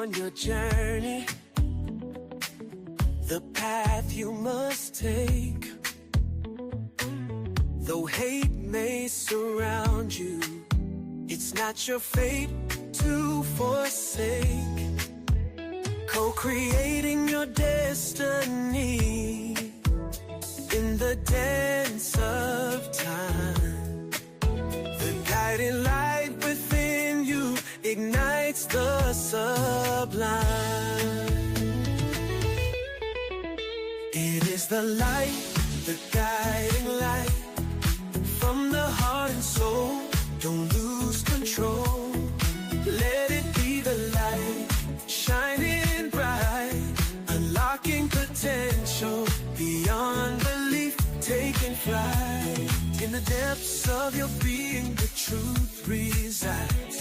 on your journey, the path you must take. Though hate may surround you, it's not your fate to forsake. Co-creating your destiny in the dance of time. The guiding light within you ignites the sublime. It is the light, the guiding light from the heart and soul. Don't lose control. Let it be the light, shining bright, unlocking potential beyond belief, taking flight. In the depths of your being, the truth resides.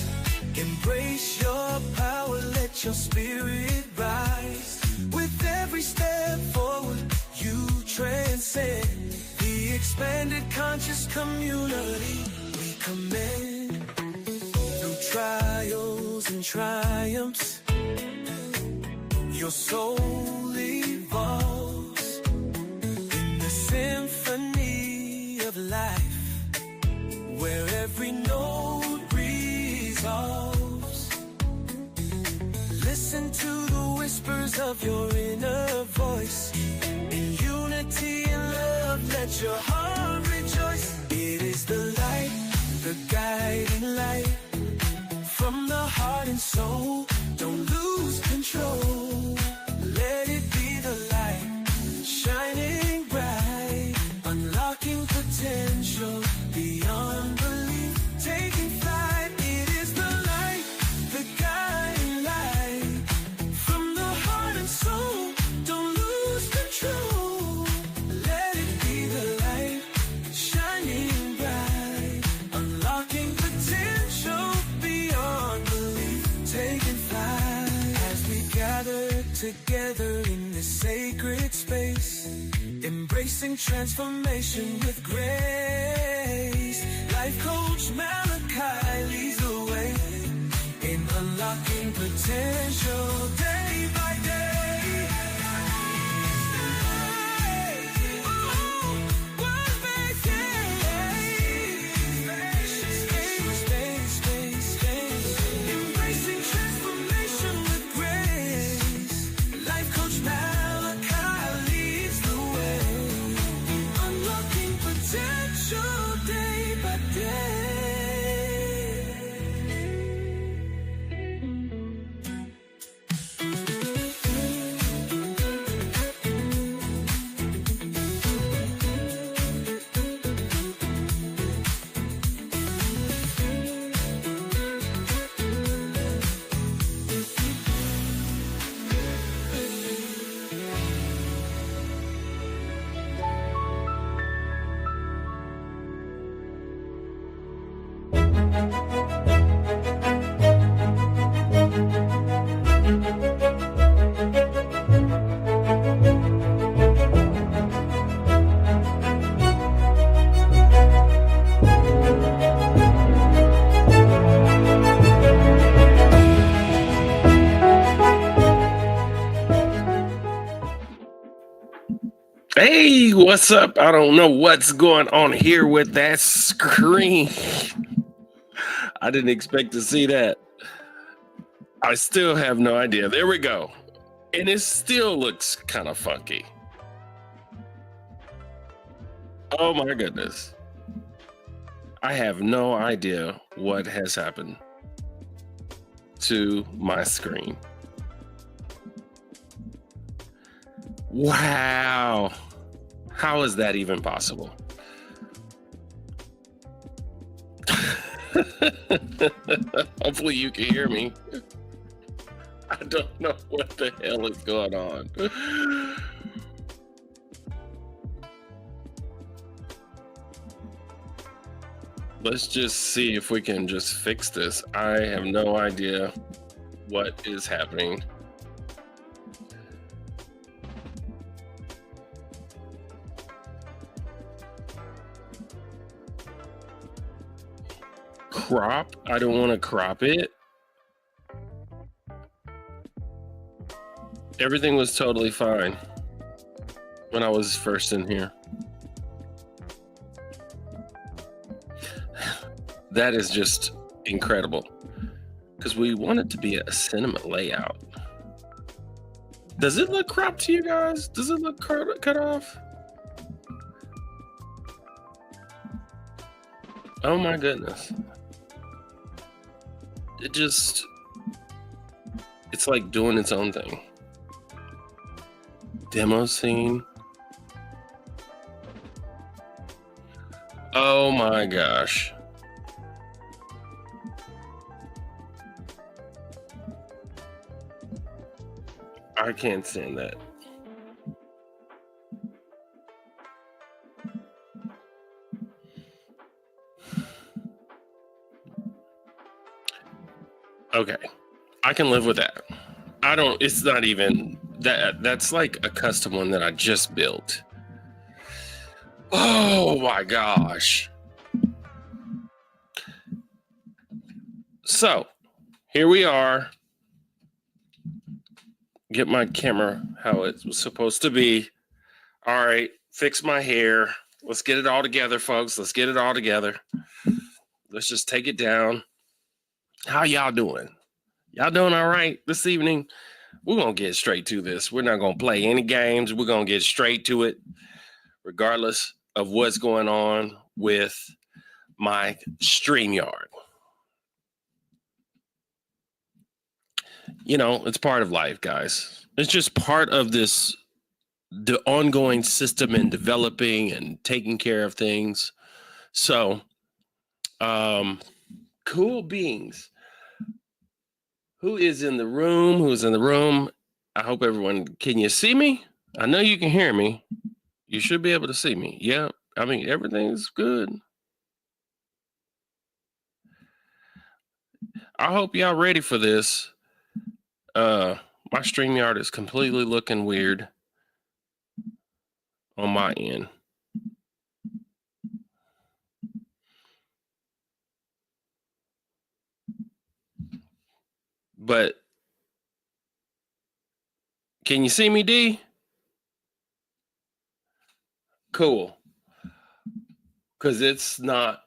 Embrace your power, let your spirit rise. With every step forward, you transcend the expanded conscious community we commend. Through trials and triumphs, your soul evolves in the symphony of life, where every note resolves. Listen to the whispers of your inner voice. In unity and love, let your heart rejoice. It is the light, the guiding light from the heart and soul. Don't lose control. Let it be the light, shining bright, unlocking potential beyond belief, taking flight. It is the light, the guiding light from the heart and soul. Don't lose control. Let it be the light, shining bright, unlocking potential beyond belief, taking flight. As we gather together in this sacred space, embracing transformation with grace. Life coach Malachi leads the way in unlocking potential day by day. One big space. Embracing transformation with grace. Life coach Malachi leads the way, unlocking potential day by day. Hey, what's up? I don't know what's going on here with that screen. I didn't expect to see that. I still have no idea. There we go. And it still looks kind of funky. Oh my goodness. I have no idea what has happened to my screen. Wow. How is that even possible? Hopefully you can hear me. I don't know what the hell is going on. Let's just see if we can just fix this. I have no idea what is happening. Crop? I don't want to crop it. Everything was totally fine when I was first in here. That is just incredible because we want it to be a cinema layout. Does it look cropped to you guys? Does it look cut off? Oh my goodness. It's like doing its own thing. Demo scene. Oh my gosh. I can't stand that. Okay. I can live with that. It's not even that's like a custom one that I just built. Oh my gosh. So here we are. Get my camera how it was supposed to be. All right, fix my hair. Let's get it all together, folks. Let's get it all together. Let's just take it down. How y'all doing? Y'all doing all right this evening? We're going to get straight to this. We're not going to play any games. We're going to get straight to it, regardless of what's going on with my StreamYard. You know, it's part of life, guys. It's just part of the ongoing system and developing and taking care of things. So, cool beings. Who is in the room? Who's in the room? I hope everyone, can you see me? I know you can hear me. You should be able to see me. Yeah. I mean, everything's good. I hope y'all ready for this. My StreamYard is completely looking weird on my end. But can you see me, D? Cool. Because it's not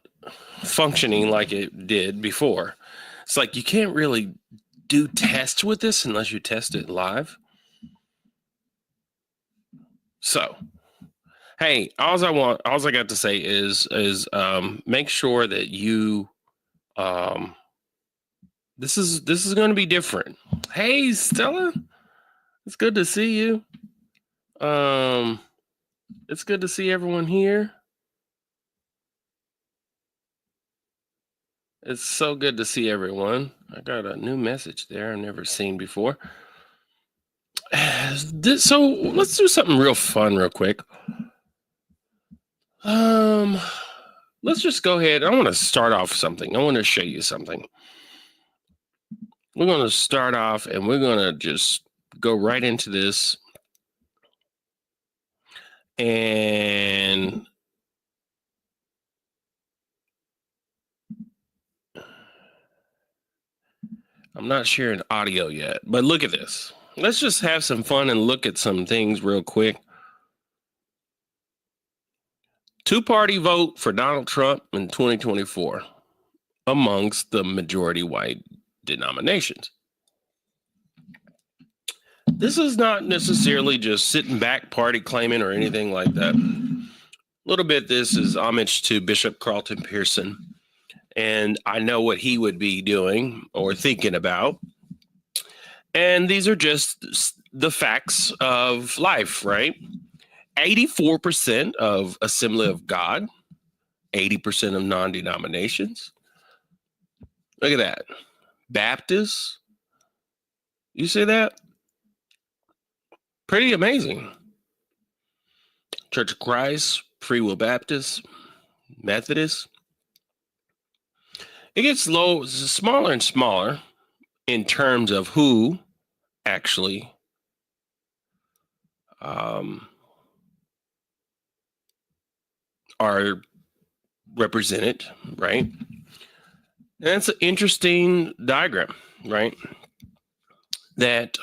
functioning like it did before. It's like you can't really do tests with this unless you test it live. So, hey, all I got to say is make sure that you this is going to be different. Hey, Stella, it's good to see you. It's good to see everyone here. It's so good to see everyone. I got a new message there I've never seen before. So let's do something real fun real quick. Let's just go ahead. I want to start off something. I want to show you something. We're going to start off and we're going to just go right into this. And I'm not sharing audio yet, but look at this. Let's just have some fun and look at some things real quick. Two-party vote for Donald Trump in 2024 amongst the majority white denominations. This is not necessarily just sitting back, party claiming or anything like that. A little bit, this is homage to Bishop Carlton Pearson. And I know what he would be doing or thinking about. And these are just the facts of life, right? 84% of Assembly of God, 80% of non-denominations. Look at that. Baptists. You see that? Pretty amazing. Church of Christ, Free Will Baptist, Methodist. It gets smaller and smaller in terms of who actually are represented, right? And that's an interesting diagram, right? That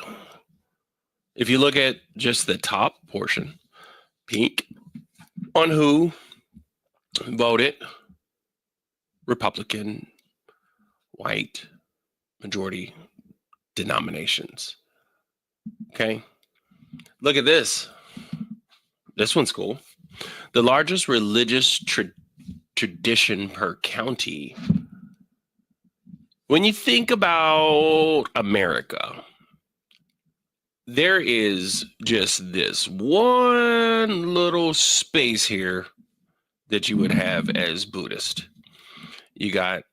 If you look at just the top portion, pink, on who voted Republican, white, majority denominations. Okay. Look at this. This one's cool. The largest religious tradition per county. When you think about America, there is just this one little space here that you would have as Buddhist. You got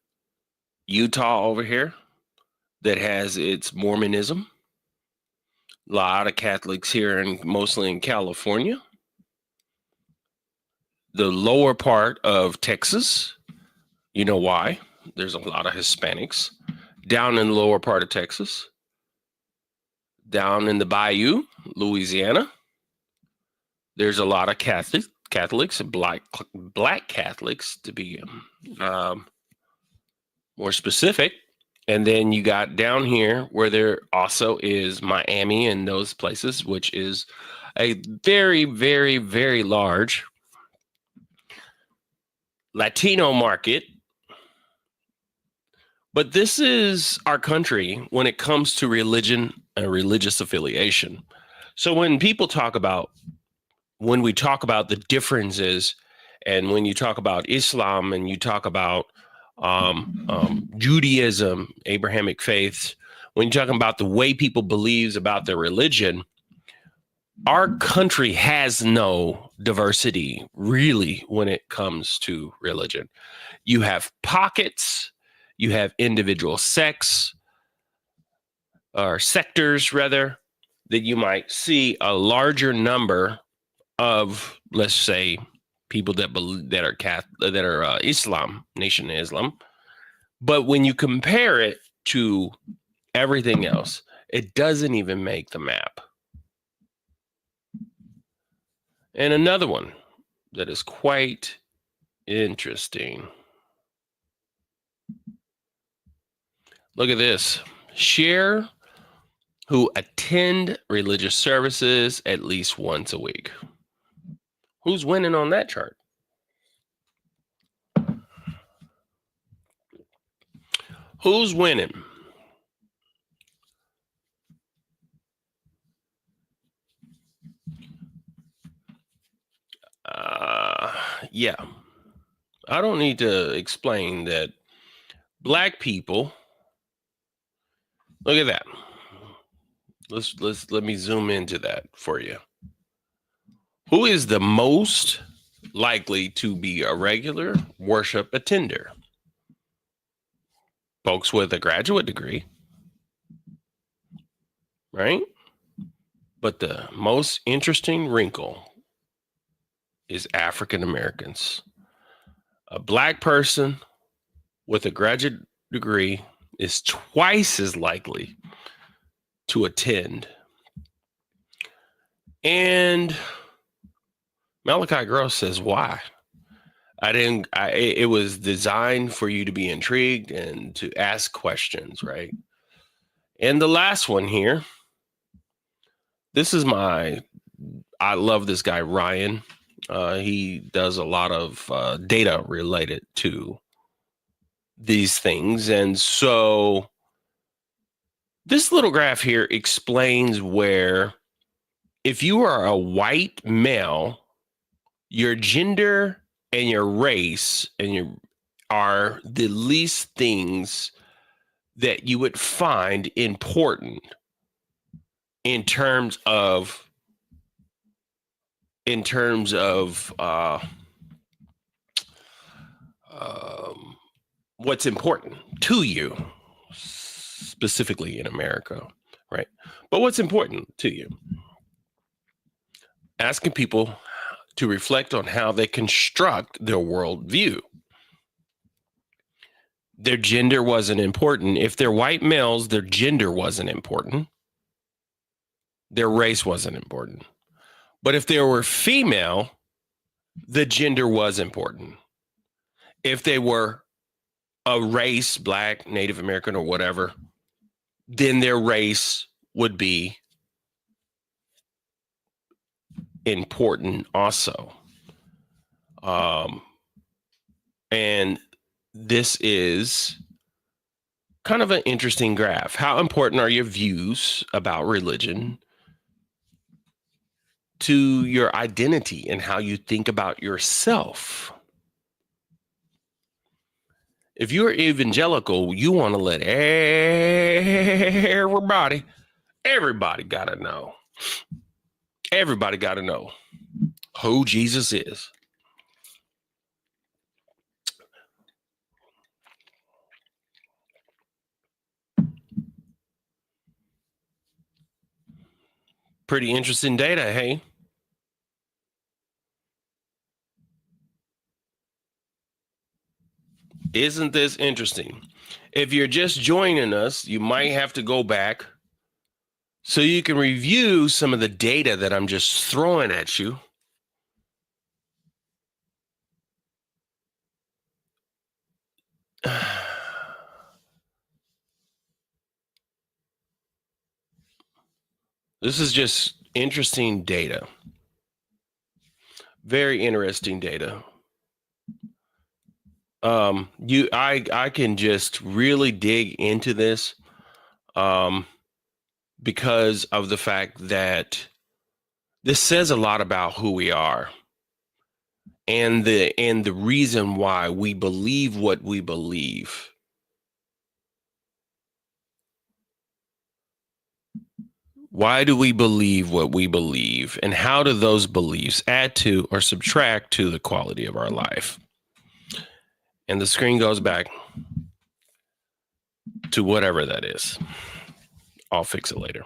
Utah over here that has its Mormonism. A lot of Catholics here, and mostly in California. The lower part of Texas, you know why? There's a lot of Hispanics. Down in the lower part of Texas. Down in the Bayou, Louisiana, there's a lot of Catholics, black Catholics to be more specific. And then you got down here where there also is Miami and those places, which is a very, very, very large Latino market. But this is our country when it comes to religion and religious affiliation. So when we talk about the differences, and when you talk about Islam and you talk about Judaism, Abrahamic faiths, when you're talking about the way people believes about their religion, our country has no diversity really when it comes to religion. You have pockets, you have individual sects or sectors rather, that you might see a larger number of, let's say, people that believe that are Islam, Nation Islam. But when you compare it to everything else, it doesn't even make the map. And another one that is quite interesting. Look at this. Share who attend religious services at least once a week. Who's winning on that chart? Who's winning? Yeah. I don't need to explain that black people, look at that. Let me zoom into that for you. Who is the most likely to be a regular worship attender? Folks with a graduate degree, right? But the most interesting wrinkle is African Americans. A black person with a graduate degree is twice as likely to attend. And Malachi Gross says, why? It was designed for you to be intrigued and to ask questions, right? And the last one here, I love this guy, Ryan. He does a lot of data related to these things. And so this little graph here explains where if you are a white male, your gender and your race are the least things that you would find important in terms of what's important to you, specifically in America, right? But what's important to you? Asking people to reflect on how they construct their worldview. Their gender wasn't important. If they're white males, their gender wasn't important. Their race wasn't important. But if they were female, the gender was important. If they were a race, black, Native American, or whatever, then their race would be important also. And this is kind of an interesting graph. How important are your views about religion to your identity and how you think about yourself? If you're evangelical, you want to let everybody got to know. Everybody got to know who Jesus is. Pretty interesting data, hey? Isn't this interesting? If you're just joining us, you might have to go back so you can review some of the data that I'm just throwing at you. This is just interesting data. Very interesting data. I can just really dig into this because of the fact that this says a lot about who we are and the reason why we believe what we believe. Why do we believe what we believe, and how do those beliefs add to or subtract to the quality of our life? And the screen goes back to whatever that is. I'll fix it later.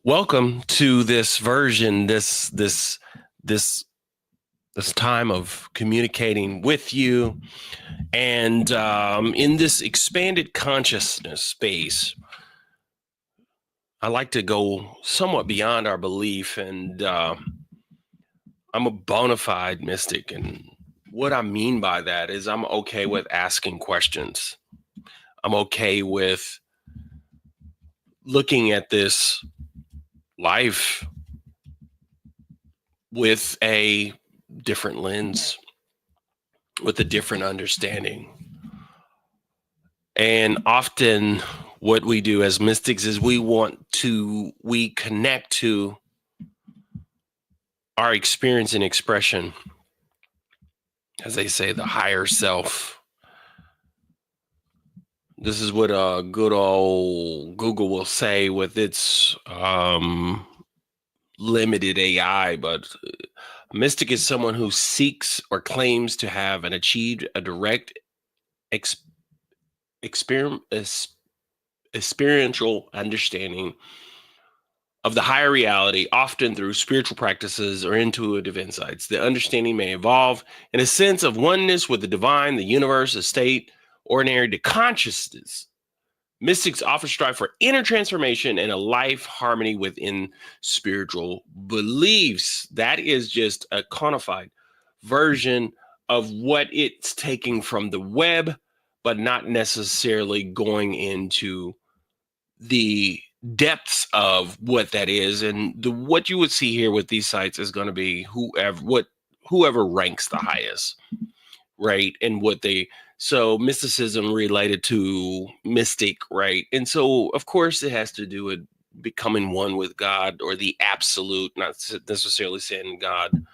Welcome to this version, this time of communicating with you, and in this expanded consciousness space, I like to go somewhat beyond our belief, and I'm a bona fide mystic, and what I mean by that is I'm okay with asking questions. I'm okay with looking at this life with a different lens, with a different understanding. And often what we do as mystics is we connect to our experience and expression, as they say, the higher self. This is what good old Google will say with its limited AI, but a mystic is someone who seeks or claims to have and achieved a direct experiential understanding of the higher reality, often through spiritual practices or intuitive insights. The understanding may evolve in a sense of oneness with the divine, the universe, a state ordinary to consciousness. Mystics often strive for inner transformation and a life harmony within spiritual beliefs. That is just a codified version of what it's taking from the web, but not necessarily going into the depths of what that is. And what you would see here with these sites is going to be whoever ranks the highest, right? And so mysticism related to mystic, right? And so of course it has to do with becoming one with God or the absolute, not necessarily saying God.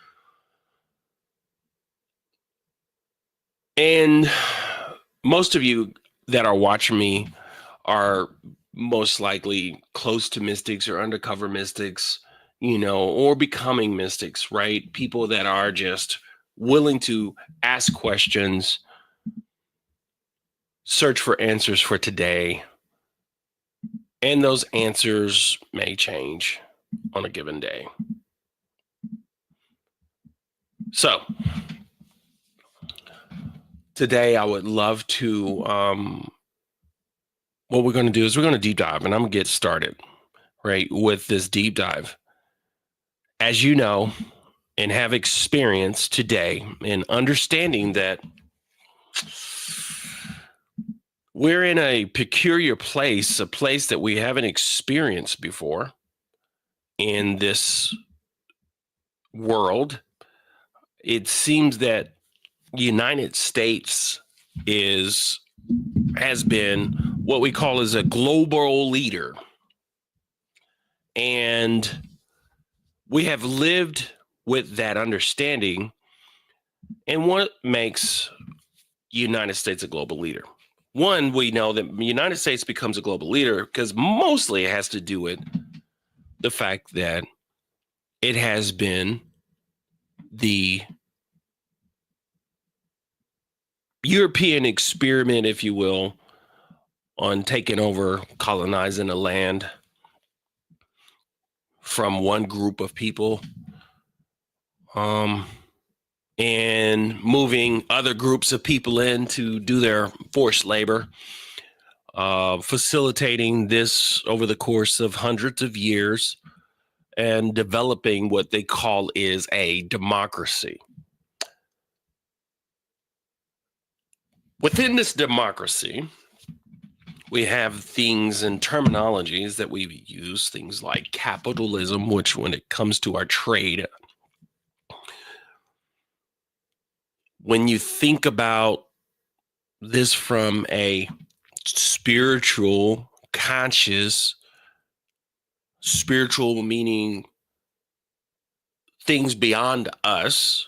And most of you that are watching me are most likely close to mystics or undercover mystics, or becoming mystics, right? People that are just willing to ask questions, search for answers for today, and those answers may change on a given day. So today I would love to, what we're going to do is we're going to deep dive, and I'm going to get started, right, with this deep dive. As you know, and have experienced today in understanding that we're in a peculiar place, a place that we haven't experienced before in this world, it seems that the United States has been what we call as a global leader. And we have lived with that understanding. And what makes United States a global leader? One, we know that the United States becomes a global leader because mostly it has to do with the fact that it has been the European experiment, if you will, on taking over, colonizing a land from one group of people, and moving other groups of people in to do their forced labor, facilitating this over the course of hundreds of years and developing what they call is a democracy. Within this democracy, we have things and terminologies that we use, things like capitalism, which when it comes to our trade, when you think about this from a spiritual, conscious, spiritual meaning things beyond us,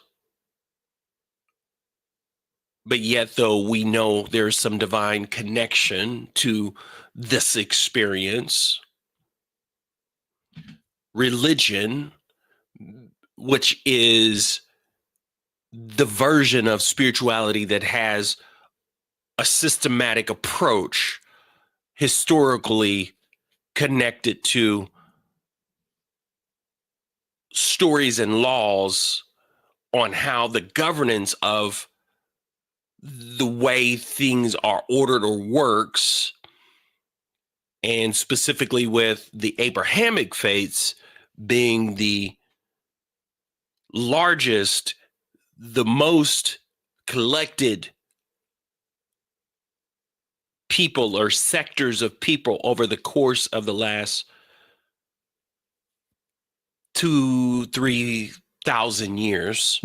but yet though we know there's some divine connection to this experience, religion, which is the version of spirituality that has a systematic approach historically connected to stories and laws on how the governance of the way things are ordered or works, and specifically with the Abrahamic faiths being the largest, the most collected people or sectors of people over the course of the last 2,000-3,000 years.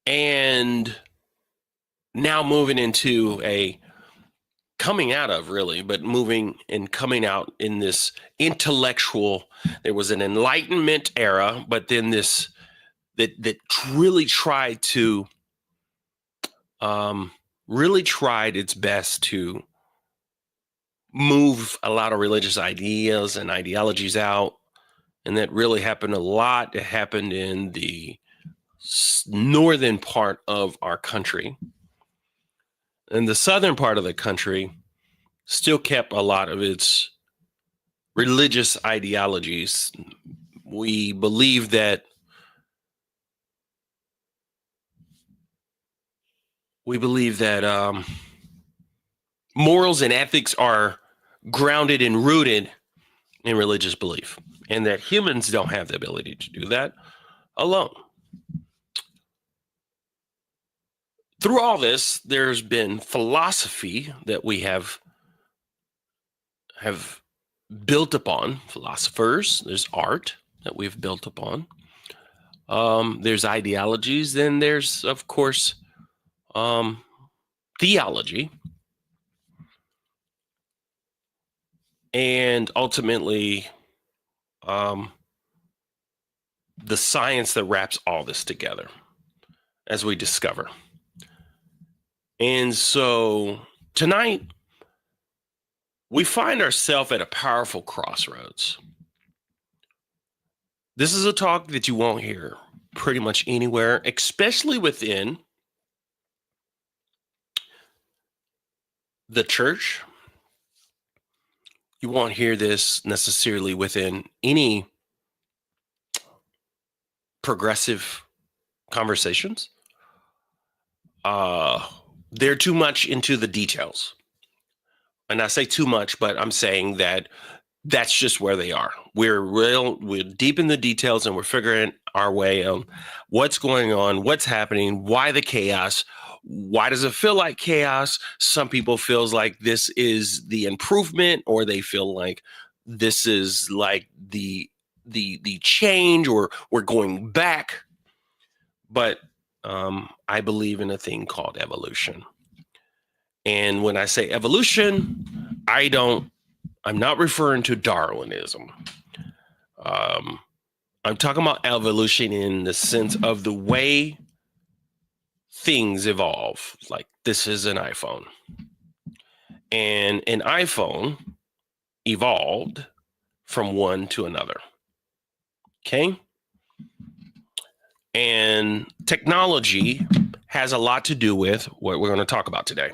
And now moving into a coming out of really, but moving and coming out in this intellectual, there was an Enlightenment era, but then this that really tried to really tried its best to move a lot of religious ideas and ideologies out. And that really happened a lot. It happened in the northern part of our country. And the southern part of the country still kept a lot of its religious ideologies. We believe that morals and ethics are grounded and rooted in religious belief, and that humans don't have the ability to do that alone. Through all this, there's been philosophy that we have built upon, philosophers. There's art that we've built upon. There's ideologies, then there's, of course, theology. And ultimately, the science that wraps all this together as we discover. And so tonight, we find ourselves at a powerful crossroads. This is a talk that you won't hear pretty much anywhere, especially within the church. You won't hear this necessarily within any progressive conversations. They're too much into the details. And I say too much, but I'm saying that that's just where they are. We're deep in the details, and we're figuring our way on what's going on, what's happening, why the chaos, why does it feel like chaos? Some people feels like this is the improvement, or they feel like this is like the change, or we're going back. But I believe in a thing called evolution. And when I say evolution, I'm not referring to Darwinism. I'm talking about evolution in the sense of the way things evolve. Like, this is an iPhone. And an iPhone evolved from one to another. Okay? And technology has a lot to do with what we're going to talk about today.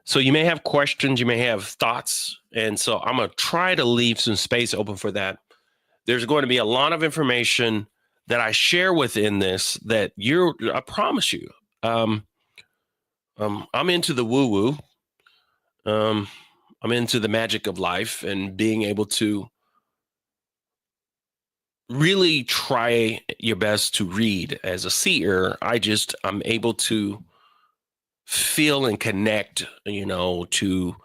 So you may have questions, you may have thoughts. And so I'm going to try to leave some space open for that. There's going to be a lot of information that I share within this that I promise you, I'm into the woo-woo. I'm into the magic of life and being able to really try your best to read. As a seer, I'm able to feel and connect, to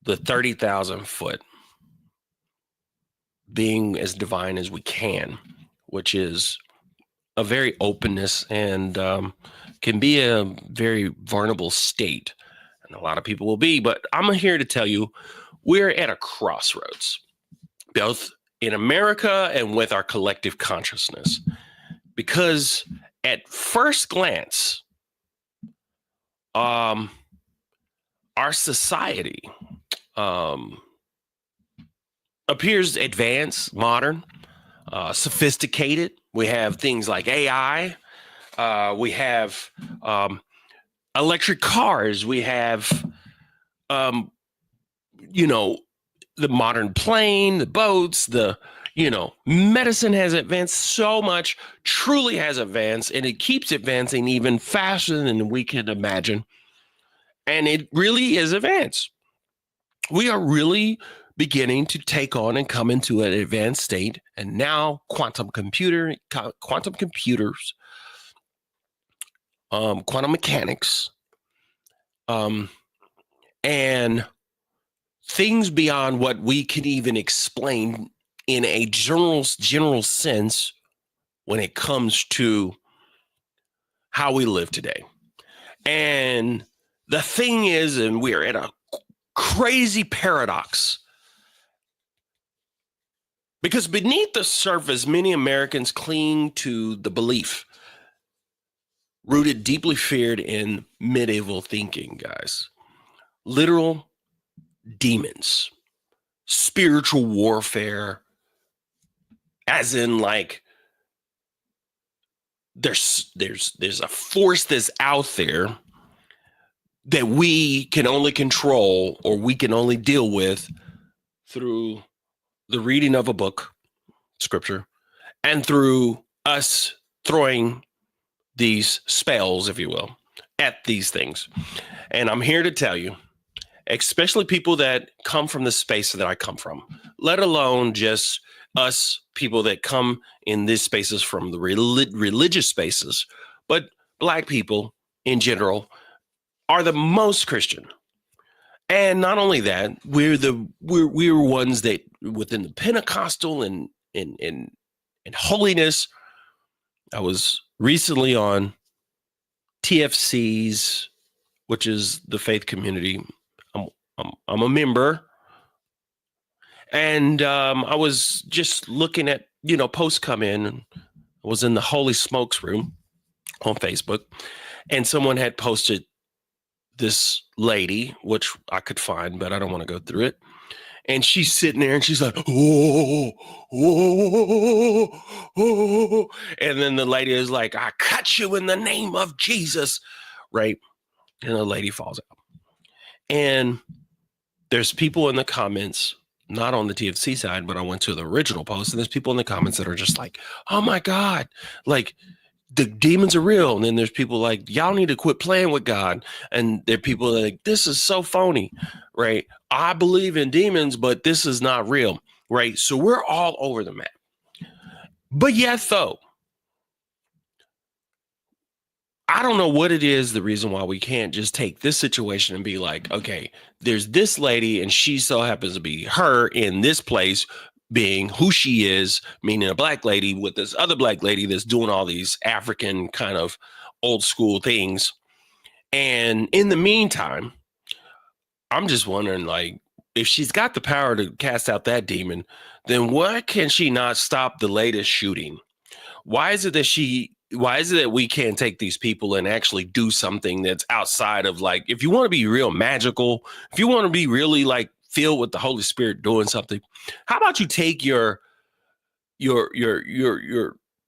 the 30,000 foot, being as divine as we can, which is a very openness and can be a very vulnerable state. And a lot of people will be, but I'm here to tell you, we're at a crossroads, both in America and with our collective consciousness. Because at first glance, our society appears advanced, modern, sophisticated. We have things like AI. We have electric cars. We have, the modern plane, the boats, medicine has advanced so much, truly has advanced, and it keeps advancing even faster than we can imagine. And it really is advanced. We are really beginning to take on and come into an advanced state. And now quantum computers, quantum mechanics, and things beyond what we can even explain in a general sense when it comes to how we live today. And the thing is, and we're at a crazy paradox, because beneath the surface, many Americans cling to the belief rooted, deeply feared in medieval thinking, guys. Literal demons, spiritual warfare, as in like there's a force that's out there that we can only control, or we can only deal with through the reading of a book, scripture, and through us throwing these spells, if you will, at these things. And I'm here to tell you, especially people that come from the space that I come from, let alone just us people that come in these spaces from the religious spaces, but Black people in general are the most Christian. And not only that, we're ones that within the Pentecostal and holiness. I was recently on TFC's, which is the faith community. I'm a member, and I was just looking at posts come in. And I was in the Holy Smokes room on Facebook, and someone had posted this lady, which I could find, but I don't want to go through it. And she's sitting there and she's like, oh, oh, oh. And then the lady is like, I cut you in the name of Jesus. Right. And the lady falls out. And there's people in the comments, not on the TFC side, but I went to the original post, and there's people in the comments that are just like, oh my God, like, the demons are real. And then there's people like, y'all need to quit playing with God. And there are people that are like, this is so phony, right? I believe in demons, but this is not real, right? So we're all over the map. But yet, though, I don't know what it is, the reason why we can't just take this situation and be like, okay, there's this lady and she so happens to be her in this place being who she is, meaning a black lady with this other black lady that's doing all these African kind of old school things. And in the meantime, I'm just wondering, like, if she's got the power to cast out that demon, then why can she not stop the latest shooting? Why is it that we can't take these people and actually do something that's outside of, like, if you want to be real magical, if you want to be really like filled with the Holy Spirit doing something, how about you take your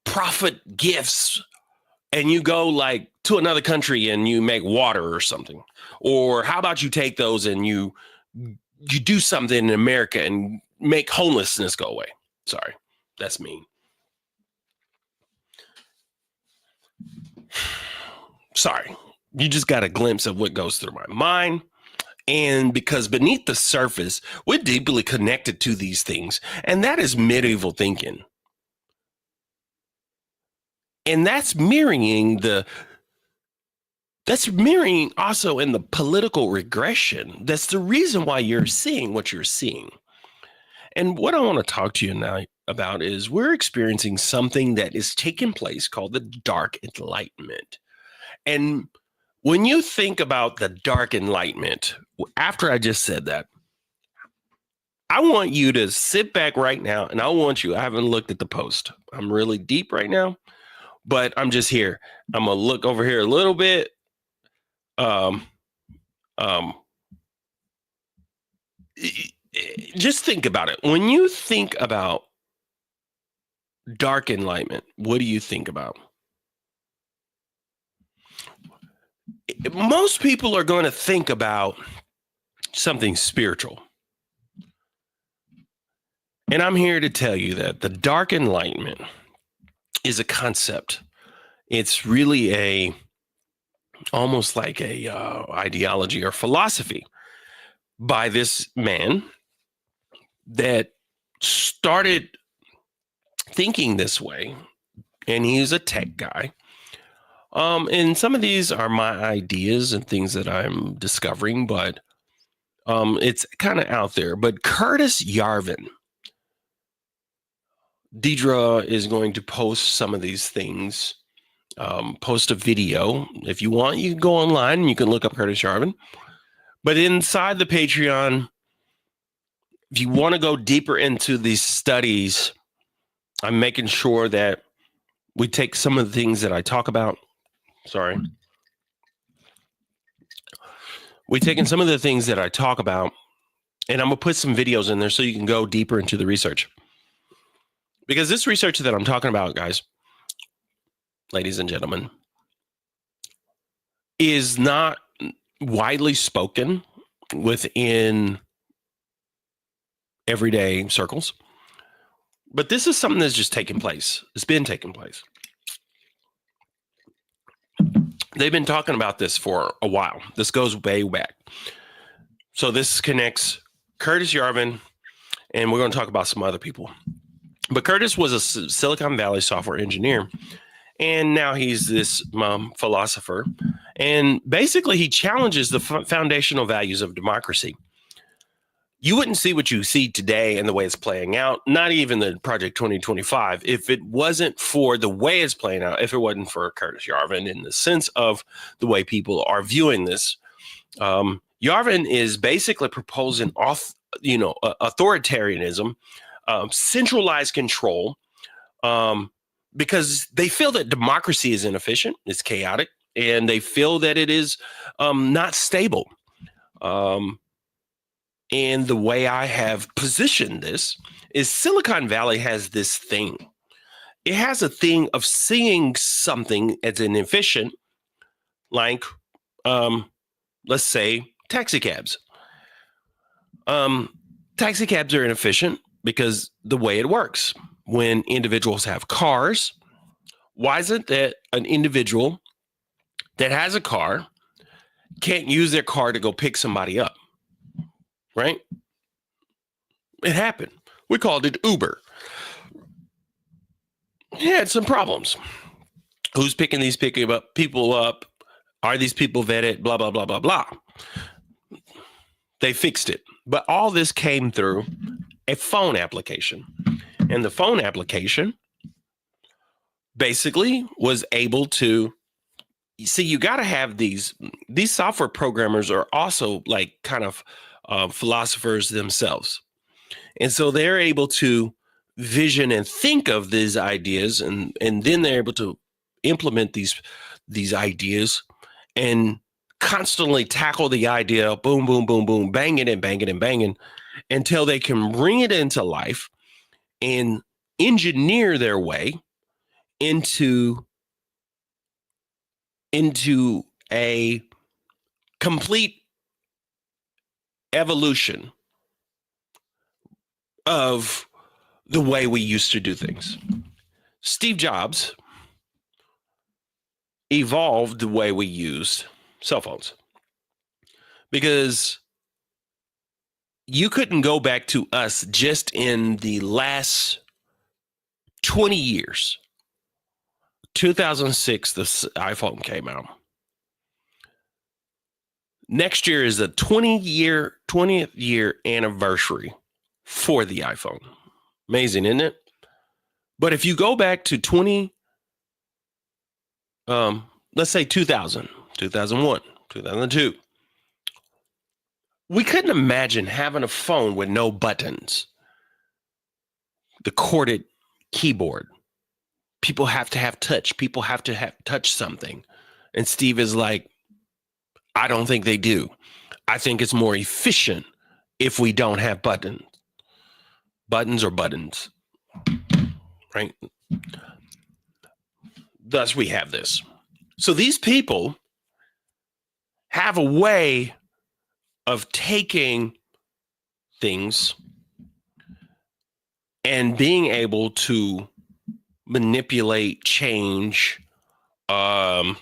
prophet gifts and you go like to another country and you make water or something? Or how about you take those and you do something in America and make homelessness go away? Sorry, that's mean. Sorry, you just got a glimpse of what goes through my mind. And because beneath the surface, we're deeply connected to these things. And that is medieval thinking. And that's mirroring also in the political regression. That's the reason why you're seeing what you're seeing. And what I want to talk to you now about is we're experiencing something that is taking place called the Dark Enlightenment. And when you think about the Dark Enlightenment, after I just said that, I want you to sit back right now and I haven't looked at the post. I'm really deep right now, but I'm just here. I'm going to look over here a little bit. Just think about it. When you think about Dark Enlightenment, what do you think about? Most people are going to think about something spiritual. And I'm here to tell you that the Dark Enlightenment is a concept. It's really almost like a ideology or philosophy by this man that started thinking this way. And he's a tech guy. And some of these are my ideas and things that I'm discovering, but it's kind of out there. But Curtis Yarvin, Deidre is going to post some of these things, post a video. If you want, you can go online and you can look up Curtis Yarvin. But inside the Patreon, if you want to go deeper into these studies, I'm making sure that we take some of the things that I talk about. Sorry. We're taking some of the things that I talk about, and I'm going to put some videos in there so you can go deeper into the research. Because this research that I'm talking about, guys, ladies and gentlemen, is not widely spoken within everyday circles. But this is something that's just taking place. It's been taking place. They've been talking about this for a while. This goes way back. So this connects Curtis Yarvin, and we're going to talk about some other people. But Curtis was a Silicon Valley software engineer, and now he's this philosopher. And basically, he challenges the foundational values of democracy. You wouldn't see what you see today and the way it's playing out, not even the Project 2025, if it wasn't for the way it's playing out, if it wasn't for Curtis Yarvin in the sense of the way people are viewing this. Yarvin is basically proposing authoritarianism, centralized control, because they feel that democracy is inefficient, it's chaotic, and they feel that it is not stable. And the way I have positioned this is Silicon Valley has this thing. It has a thing of seeing something as inefficient, like, let's say, taxi cabs. Taxi cabs are inefficient because the way it works. When individuals have cars, why is it that an individual that has a car can't use their car to go pick somebody up? Right? It happened. We called it Uber. It had some problems. Who's picking these people up? Are these people vetted? Blah, blah, blah, blah, blah. They fixed it. But all this came through a phone application. And the phone application basically was able to see, you got to have these software programmers are also like kind of philosophers themselves. And so they're able to vision and think of these ideas, and then they're able to implement these ideas and constantly tackle the idea, boom, boom, boom, boom, bang it and bang it and banging until they can bring it into life and engineer their way into a complete evolution of the way we used to do things. Steve Jobs evolved the way we used cell phones, because you couldn't go back to us just in the last 20 years. 2006, the iPhone came out. Next year is the 20th year anniversary for the iPhone. Amazing, isn't it? But if you go back to let's say 2000, 2001, 2002, we couldn't imagine having a phone with no buttons, the corded keyboard. People have to have touch. People have to touch something. And Steve is like, I don't think they do. I think it's more efficient if we don't have buttons. Buttons or buttons, right? Thus, we have this. So these people have a way of taking things and being able to manipulate, change. They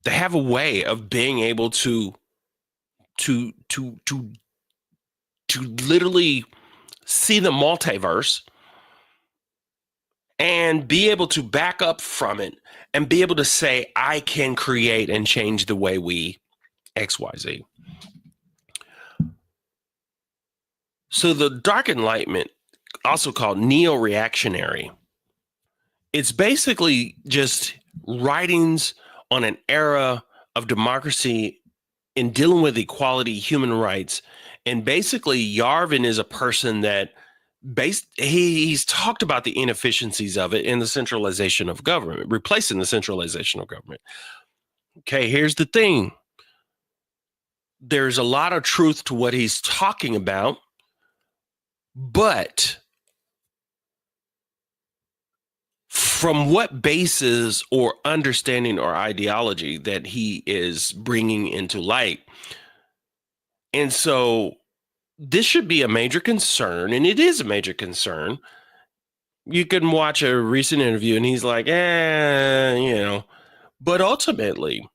have a way of being able to literally see the multiverse and be able to back up from it and be able to say, I can create and change the way we XYZ. So the Dark Enlightenment, also called neo-reactionary, it's basically just writings on an era of democracy in dealing with equality, human rights. And basically, Yarvin is a person that he's talked about the inefficiencies of it in the centralization of government, replacing the centralization of government. Okay, here's the thing. There's a lot of truth to what he's talking about, but from what basis or understanding or ideology that he is bringing into light. And so this should be a major concern, and it is a major concern. You can watch a recent interview and he's like, but ultimately,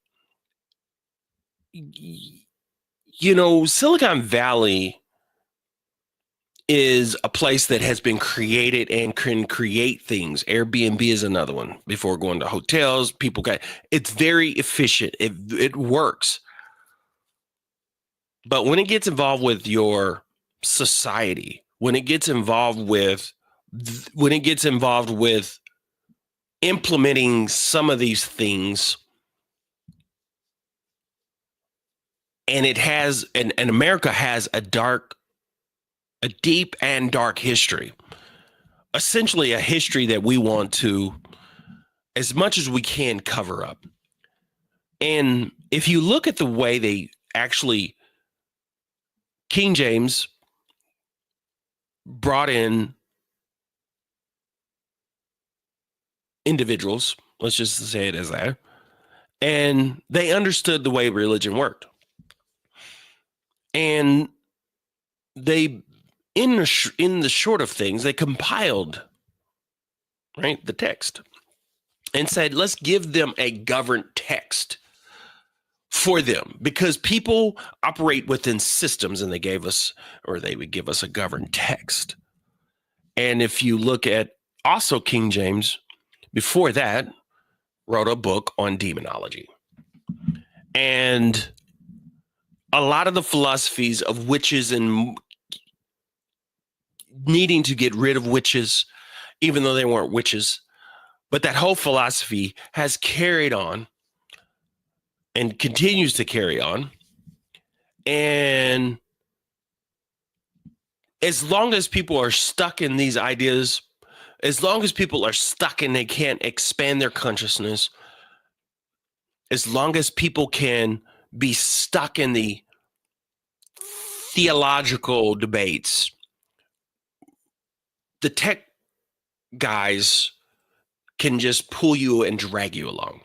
Silicon Valley is a place that has been created and can create things. Airbnb is another one. Before going to hotels, it's very efficient. It works. But when it gets involved with your society, when it gets involved with implementing some of these things, and America has a deep and dark history, essentially a history that we want to, as much as we can, cover up. And if you look at the way they actually, King James brought in individuals, let's just say it as that, and they understood the way religion worked. And they, in the short of things, they compiled, right, the text and said, let's give them a governed text for them, because people operate within systems, and they would give us a governed text. And if you look at also King James, before that, wrote a book on demonology. And a lot of the philosophies of witches and needing to get rid of witches, even though they weren't witches, but that whole philosophy has carried on and continues to carry on. And as long as people are stuck in these ideas, as long as people are stuck and they can't expand their consciousness, as long as people can be stuck in the theological debates, the tech guys can just pull you and drag you along.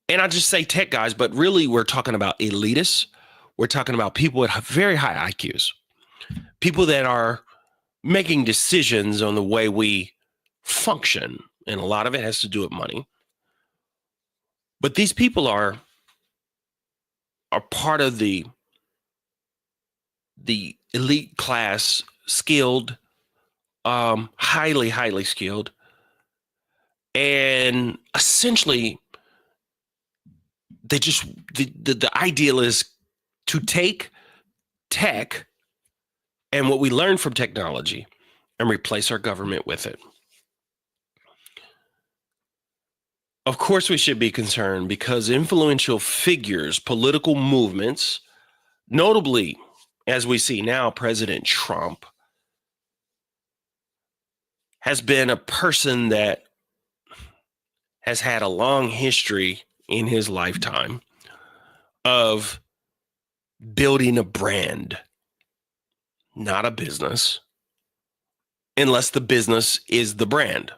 And I just say tech guys, but really we're talking about elitists. We're talking about people with very high IQs, people that are making decisions on the way we function. And a lot of it has to do with money. But these people are part of the elite class, skilled, highly skilled. And essentially, they just, the ideal is to take tech and what we learn from technology and replace our government with it. Of course, we should be concerned because influential figures, political movements, notably, as we see now, President Trump has been a person that has had a long history in his lifetime of building a brand, not a business, unless the business is the brand.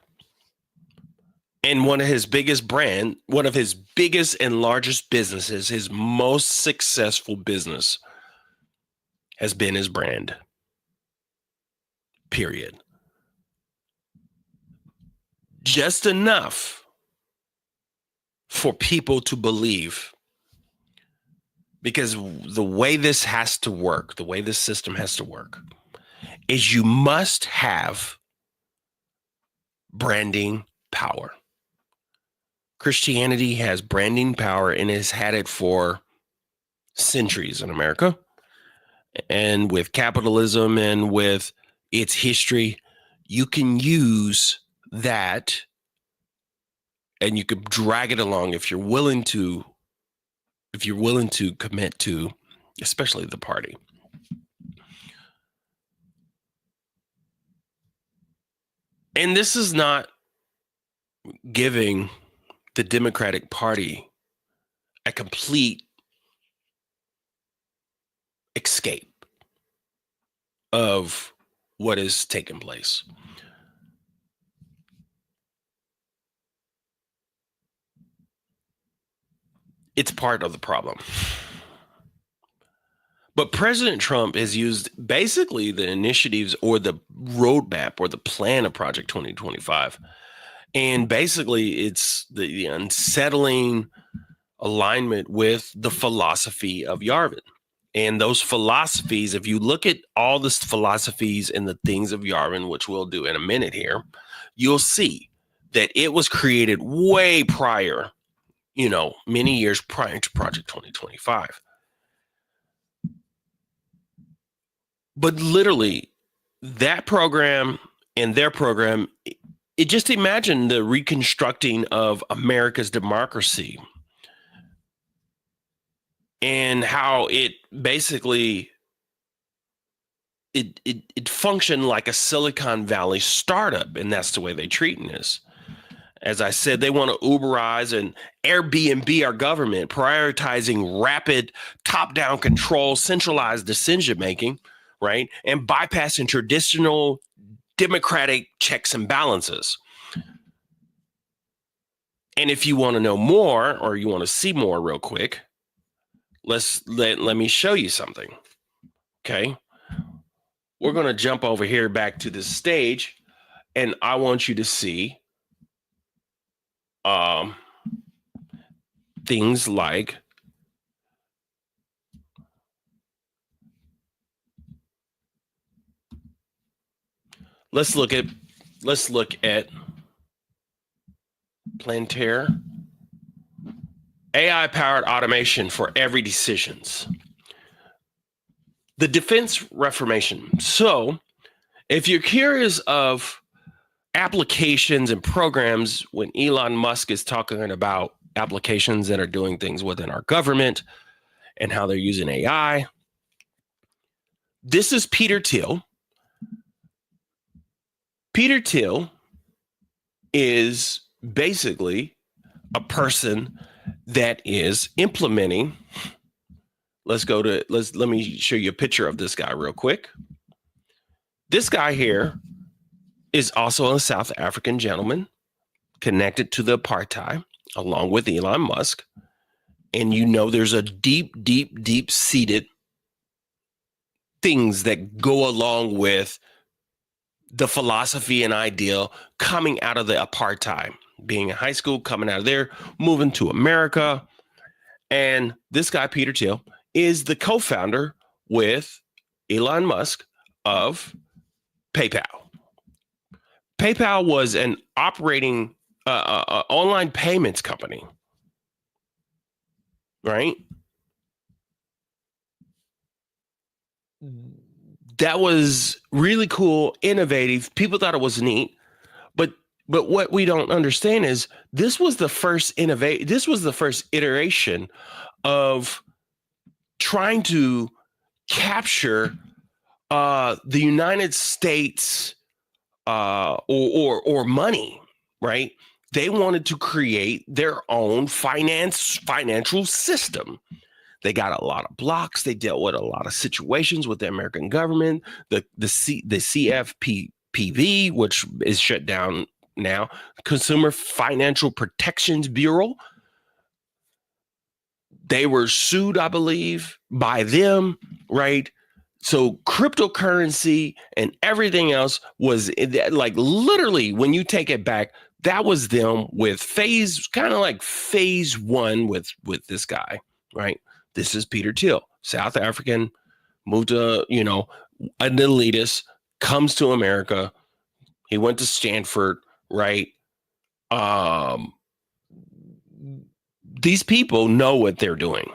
And one of his biggest and largest businesses, his most successful business, has been his brand. Period. Just enough for people to believe. Because the way this has to work, the way this system has to work, is you must have branding power. Christianity has branding power and has had it for centuries in America. And with capitalism and with its history, you can use that and you could drag it along if you're willing to commit to, especially the party. And this is not giving the Democratic Party a complete escape of what is taking place. It's part of the problem. But President Trump has used basically the initiatives or the roadmap or the plan of Project 2025. And basically it's the unsettling alignment with the philosophy of Yarvin. And those philosophies, if you look at all the philosophies and the things of Yarvin, which we'll do in a minute here, you'll see that it was created way prior, many years prior to Project 2025. But literally, that program and their program, it just imagine the reconstructing of America's democracy and how it basically it functioned like a Silicon Valley startup, and that's the way they treat this. As I said, they want to Uberize and Airbnb our government, prioritizing rapid top-down control, centralized decision-making, right? And bypassing traditional democratic checks and balances. And if you want to know more or you want to see more real quick, let me show you something. Okay. We're going to jump over here back to this stage, and I want you to see things like let's look at Plantaire. AI-powered automation for every decisions. The Defense Reformation. So, if you're curious of applications and programs, when Elon Musk is talking about applications that are doing things within our government and how they're using AI, this is Peter Thiel. Peter Thiel is basically a person that is implementing. Let me show you a picture of this guy real quick. This guy here is also a South African gentleman connected to the apartheid, along with Elon Musk. And there's a deep seated things that go along with the philosophy and ideal coming out of the apartheid, being in high school, coming out of there, moving to America. And this guy, Peter Thiel, is the co-founder with Elon Musk of PayPal. PayPal was an operating online payments company, right? That was really cool, innovative. People thought it was neat, but what we don't understand is this was the first iteration of trying to capture the United States or money, right? They wanted to create their own financial system. They got a lot of blocks. They dealt with a lot of situations with the American government, the CFPB, which is shut down now, Consumer Financial Protections Bureau. They were sued, I believe, by them, right? So cryptocurrency and everything else was like literally when you take it back, that was them with phase one with this guy, right? This is Peter Thiel, South African, moved to, an elitist, comes to America. He went to Stanford, right? These people know what they're doing.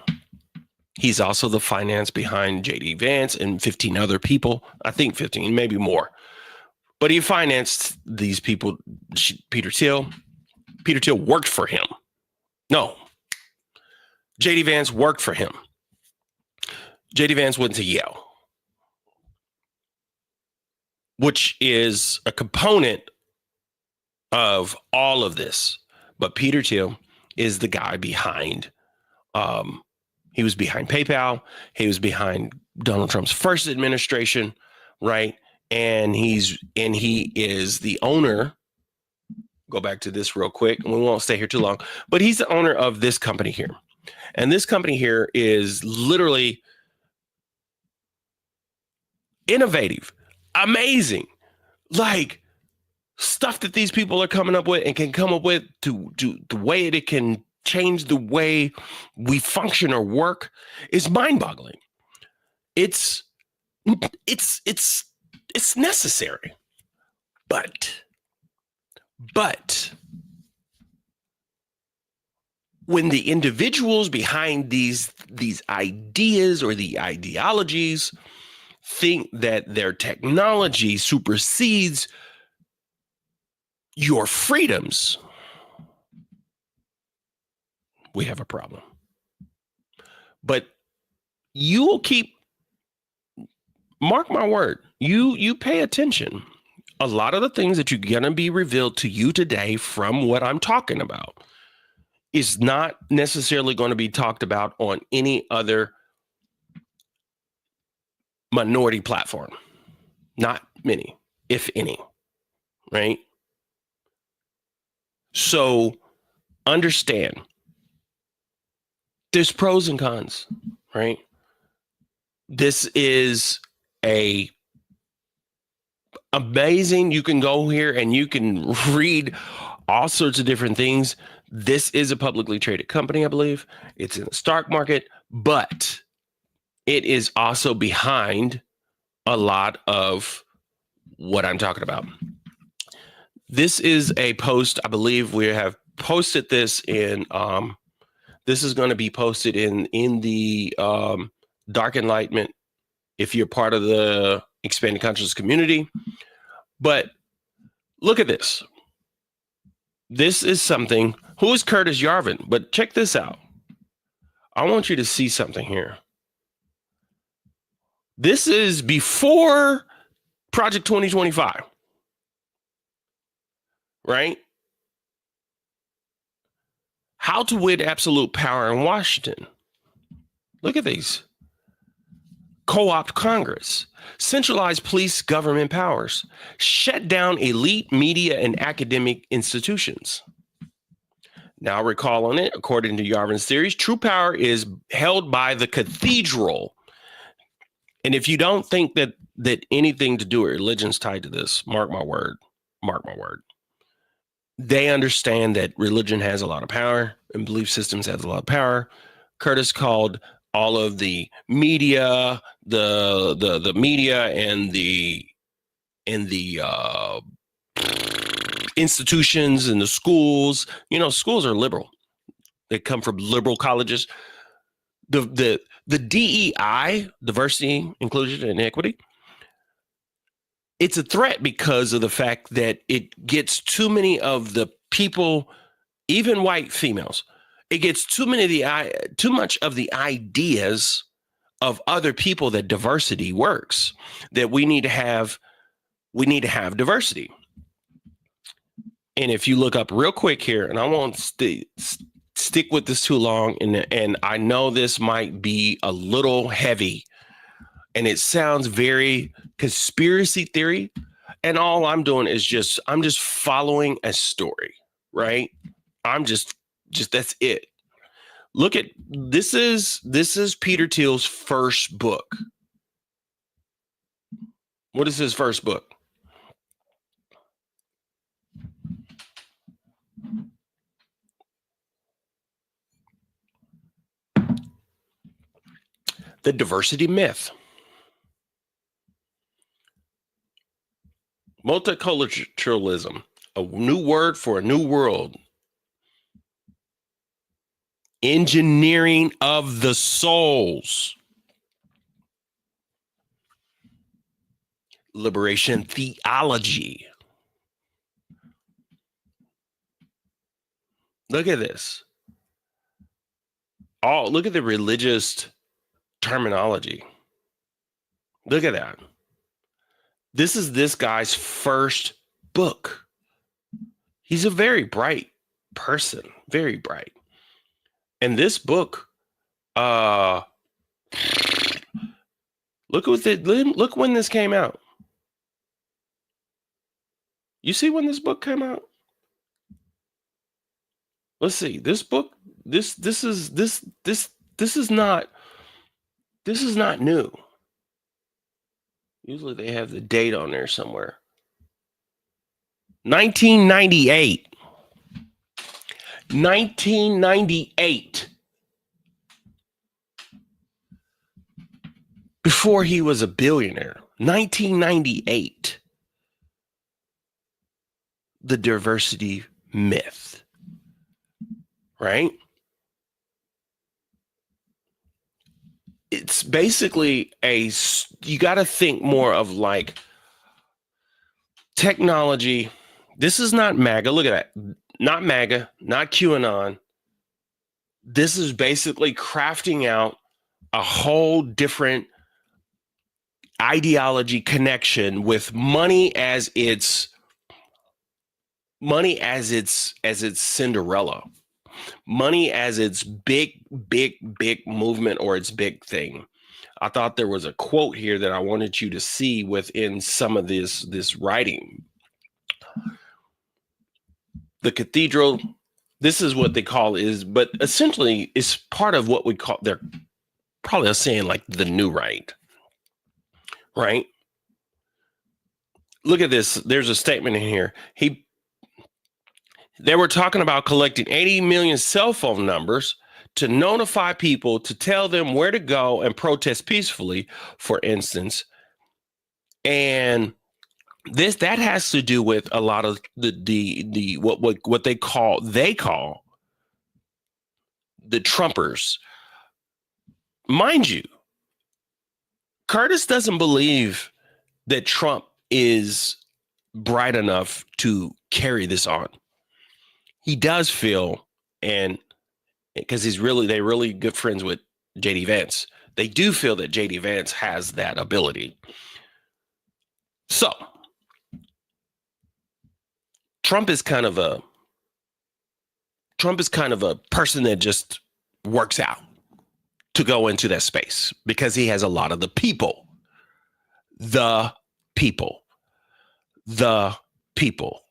He's also the finance behind J.D. Vance and 15 other people. I think 15, maybe more. But he financed these people. Peter Thiel worked for him. No. J.D. Vance worked for him. J.D. Vance went to Yale, which is a component of all of this. But Peter Thiel is the guy behind, he was behind PayPal. He was behind Donald Trump's first administration, right? And he is the owner. Go back to this real quick, and we won't stay here too long. But he's the owner of this company here. And this company here is literally innovative, amazing, like stuff that these people are coming up with and can come up with to the way it can change the way we function or work is mind-boggling. It's necessary, but when the individuals behind these ideas or the ideologies think that their technology supersedes your freedoms, we have a problem. But you will mark my word, you pay attention. A lot of the things that you're going to be revealed to you today from what I'm talking about is not necessarily going to be talked about on any other minority platform. Not many, if any, right? So understand there's pros and cons, right? This is amazing. You can go here and you can read all sorts of different things. This is a publicly traded company, I believe. It's in the stock market, but it is also behind a lot of what I'm talking about. This is a post. I believe we have posted this in this is going to be posted in the Dark Enlightenment if you're part of the Expanded Consciousness community. But look at this. This is something. Who is Curtis Yarvin? But check this out. I want you to see something here. This is before Project 2025, right? How to win absolute power in Washington. Look at these. Co-opt Congress, centralize police government powers, shut down elite media and academic institutions. Now recall on it, according to Yarvin's theories, true power is held by the cathedral. And if you don't think that anything to do with religion is tied to this, mark my word. They understand that religion has a lot of power and belief systems has a lot of power. Curtis called all of the media, the media and the institutions and the schools. Schools are liberal. They come from liberal colleges. The DEI, diversity, inclusion, and equity, it's a threat because of the fact that it gets too many of the people, even white females. It gets too much of the ideas of other people that diversity works. That we need to have diversity. And if you look up real quick here, and I won't stick with this too long, and I know this might be a little heavy, and it sounds very conspiracy theory. And all I'm doing is I'm just following a story, right? I'm just that's it. Look at this is Peter Thiel's first book. What is his first book? The Diversity Myth. Multiculturalism, a new word for a new world. Engineering of the souls. Liberation theology. Look at this. Look at the religious terminology. Look at that. This is this guy's first book. He's a very bright person, very bright. And this book, look when this came out. You see when this book came out? Let's see. This book, this is not new. Usually they have the date on there somewhere. 1998. 1998. Before he was a billionaire. 1998. The Diversity Myth. Right? It's basically you got to think more of like technology. This is not MAGA. Look at that. Not MAGA, not QAnon. This is basically crafting out a whole different ideology connection with money as its Cinderella. Money as its big movement or its big thing. I thought there was a quote here that I wanted you to see within some of this writing. The cathedral, this is what they call but essentially it's part of what we call, they're probably saying like the new right. Right? Look at this. There's a statement in here. They were talking about collecting 80 million cell phone numbers to notify people, to tell them where to go and protest peacefully, for instance. And That has to do with a lot of the what they call the Trumpers. Mind you, Curtis doesn't believe that Trump is bright enough to carry this on. He does feel, and because they're really good friends with JD Vance, they do feel that JD Vance has that ability. So Trump is kind of a person that just works out to go into that space because he has a lot of the people, the people, the people,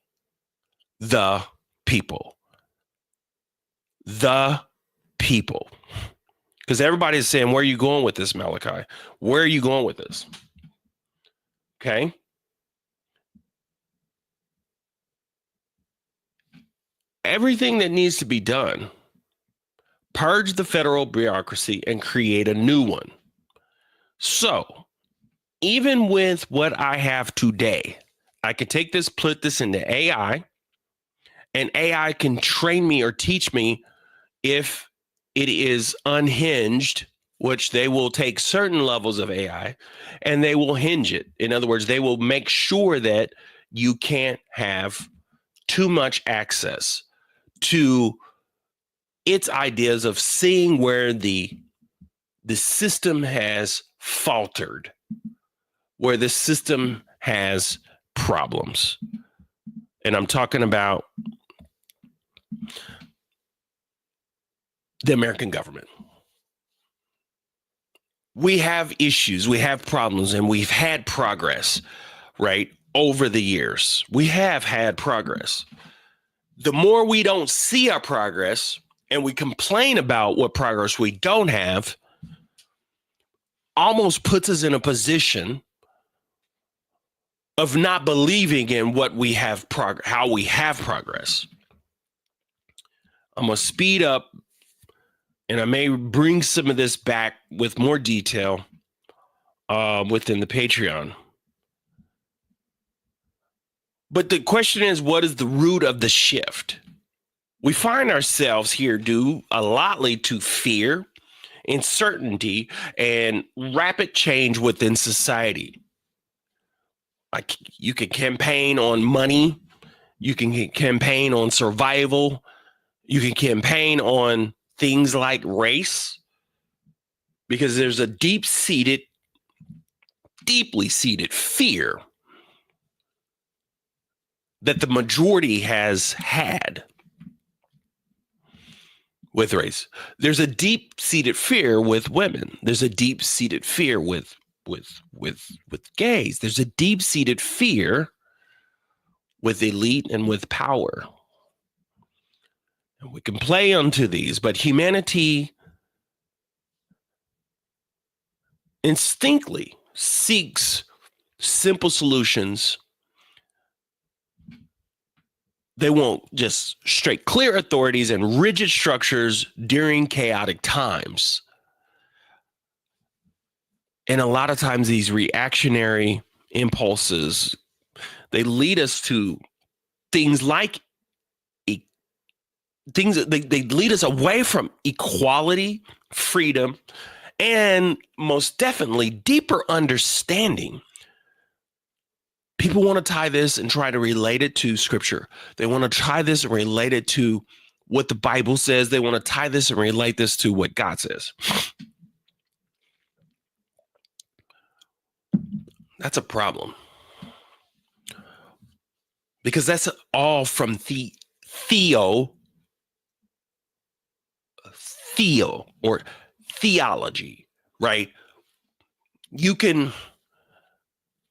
the people, the people. Because everybody's saying, where are you going with this, Malachi? Where are you going with this? Okay. Everything that needs to be done, purge the federal bureaucracy and create a new one. So even with what I have today, I can take this, put this into AI, and AI can train me or teach me if it is unhinged, which they will take certain levels of AI and they will hinge it. In other words, they will make sure that you can't have too much access to its ideas of seeing where the system has faltered, where the system has problems. And I'm talking about the American government. We have issues, we have problems, and we've had progress, right? Over the years, we have had progress. The more we don't see our progress and we complain about what progress we don't have, almost puts us in a position of not believing in what we have how we have progress. I'm going to speed up, and I may bring some of this back with more detail within the Patreon. But the question is, what is the root of the shift? We find ourselves here due a lotly to fear, uncertainty, and rapid change within society. Like, you can campaign on money, you can campaign on survival, you can campaign on things like race, because there's a deeply seated fear that the majority has had with race. There's a deep-seated fear with women. There's a deep-seated fear with gays. There's a deep-seated fear with elite and with power. And we can play onto these, but humanity instinctively seeks simple solutions. They want just straight, clear authorities and rigid structures during chaotic times. And a lot of times these reactionary impulses, they lead us to things like they lead us away from equality, freedom, and most definitely deeper understanding. People want to tie this and try to relate it to scripture. They want to tie this and relate it to what the Bible says. They want to tie this and relate this to what God says. That's a problem. Because that's all from theo or theology, right?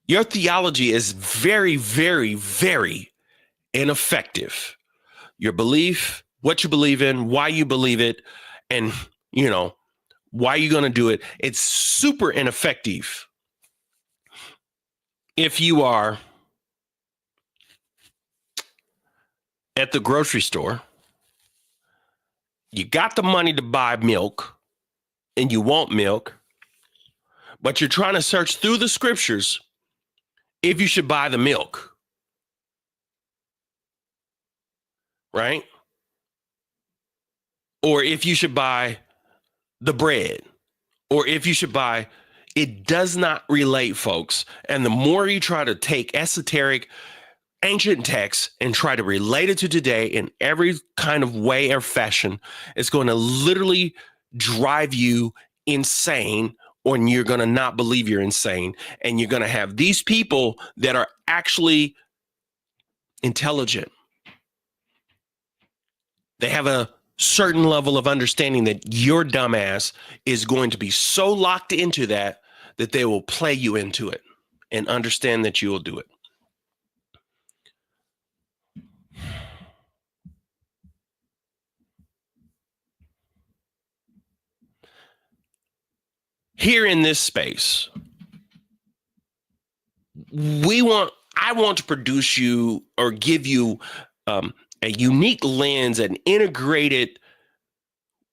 Your theology is very, very, very ineffective. Your belief, what you believe in, why you believe it, and, why you're going to do it. It's super ineffective if you are at the grocery store, you got the money to buy milk, and you want milk, but you're trying to search through the scriptures if you should buy the milk, right? Or if you should buy the bread, or if you should buy, it does not relate, folks. And the more you try to take esoteric, ancient texts and try to relate it to today in every kind of way or fashion, it's going to literally drive you insane, or you're going to not believe you're insane. And you're going to have these people that are actually intelligent. They have a certain level of understanding that your dumbass is going to be so locked into that they will play you into it and understand that you will do it. Here in this space, I want to produce you or give you a unique lens, an integrated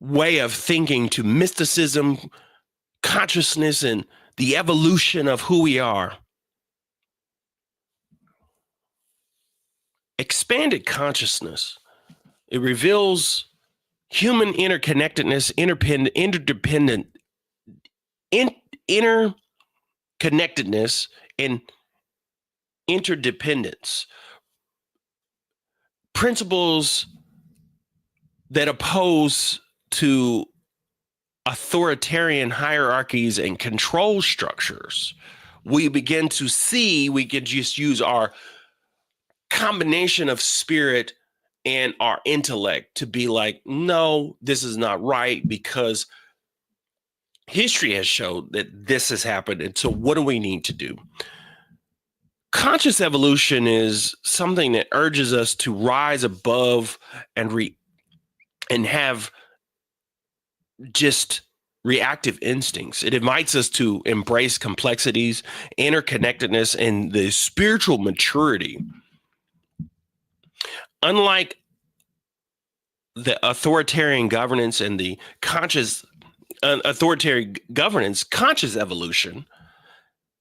way of thinking to mysticism, consciousness, and the evolution of who we are. Expanded consciousness. It reveals human interconnectedness, interconnectedness, and interdependence. Principles that oppose to authoritarian hierarchies and control structures. We begin to see, we can just use our combination of spirit and our intellect to be like, no, this is not right, because history has showed that this has happened. And so what do we need to do? Conscious evolution is something that urges us to rise above and have just reactive instincts. It invites us to embrace complexities, interconnectedness, and the spiritual maturity. Unlike the authoritarian governance and the conscious evolution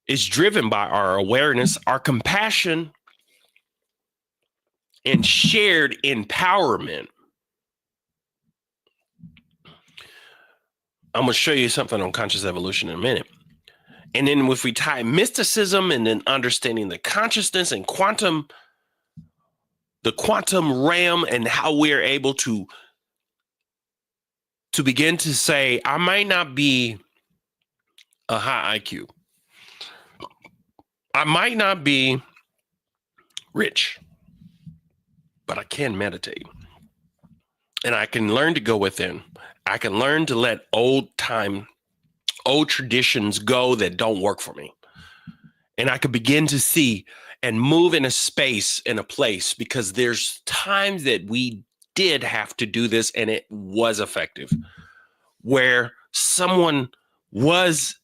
is driven by our awareness, our compassion, and shared empowerment. I'm going to show you something on conscious evolution in a minute. And then if we tie mysticism and then understanding the consciousness and the quantum realm, and how we're able to begin to say, I might not be a high IQ. I might not be rich, but I can meditate. And I can learn to go within. I can learn to let old traditions go that don't work for me. And I could begin to see and move in a space, in a place, because there's times that we did have to do this and it was effective, where someone was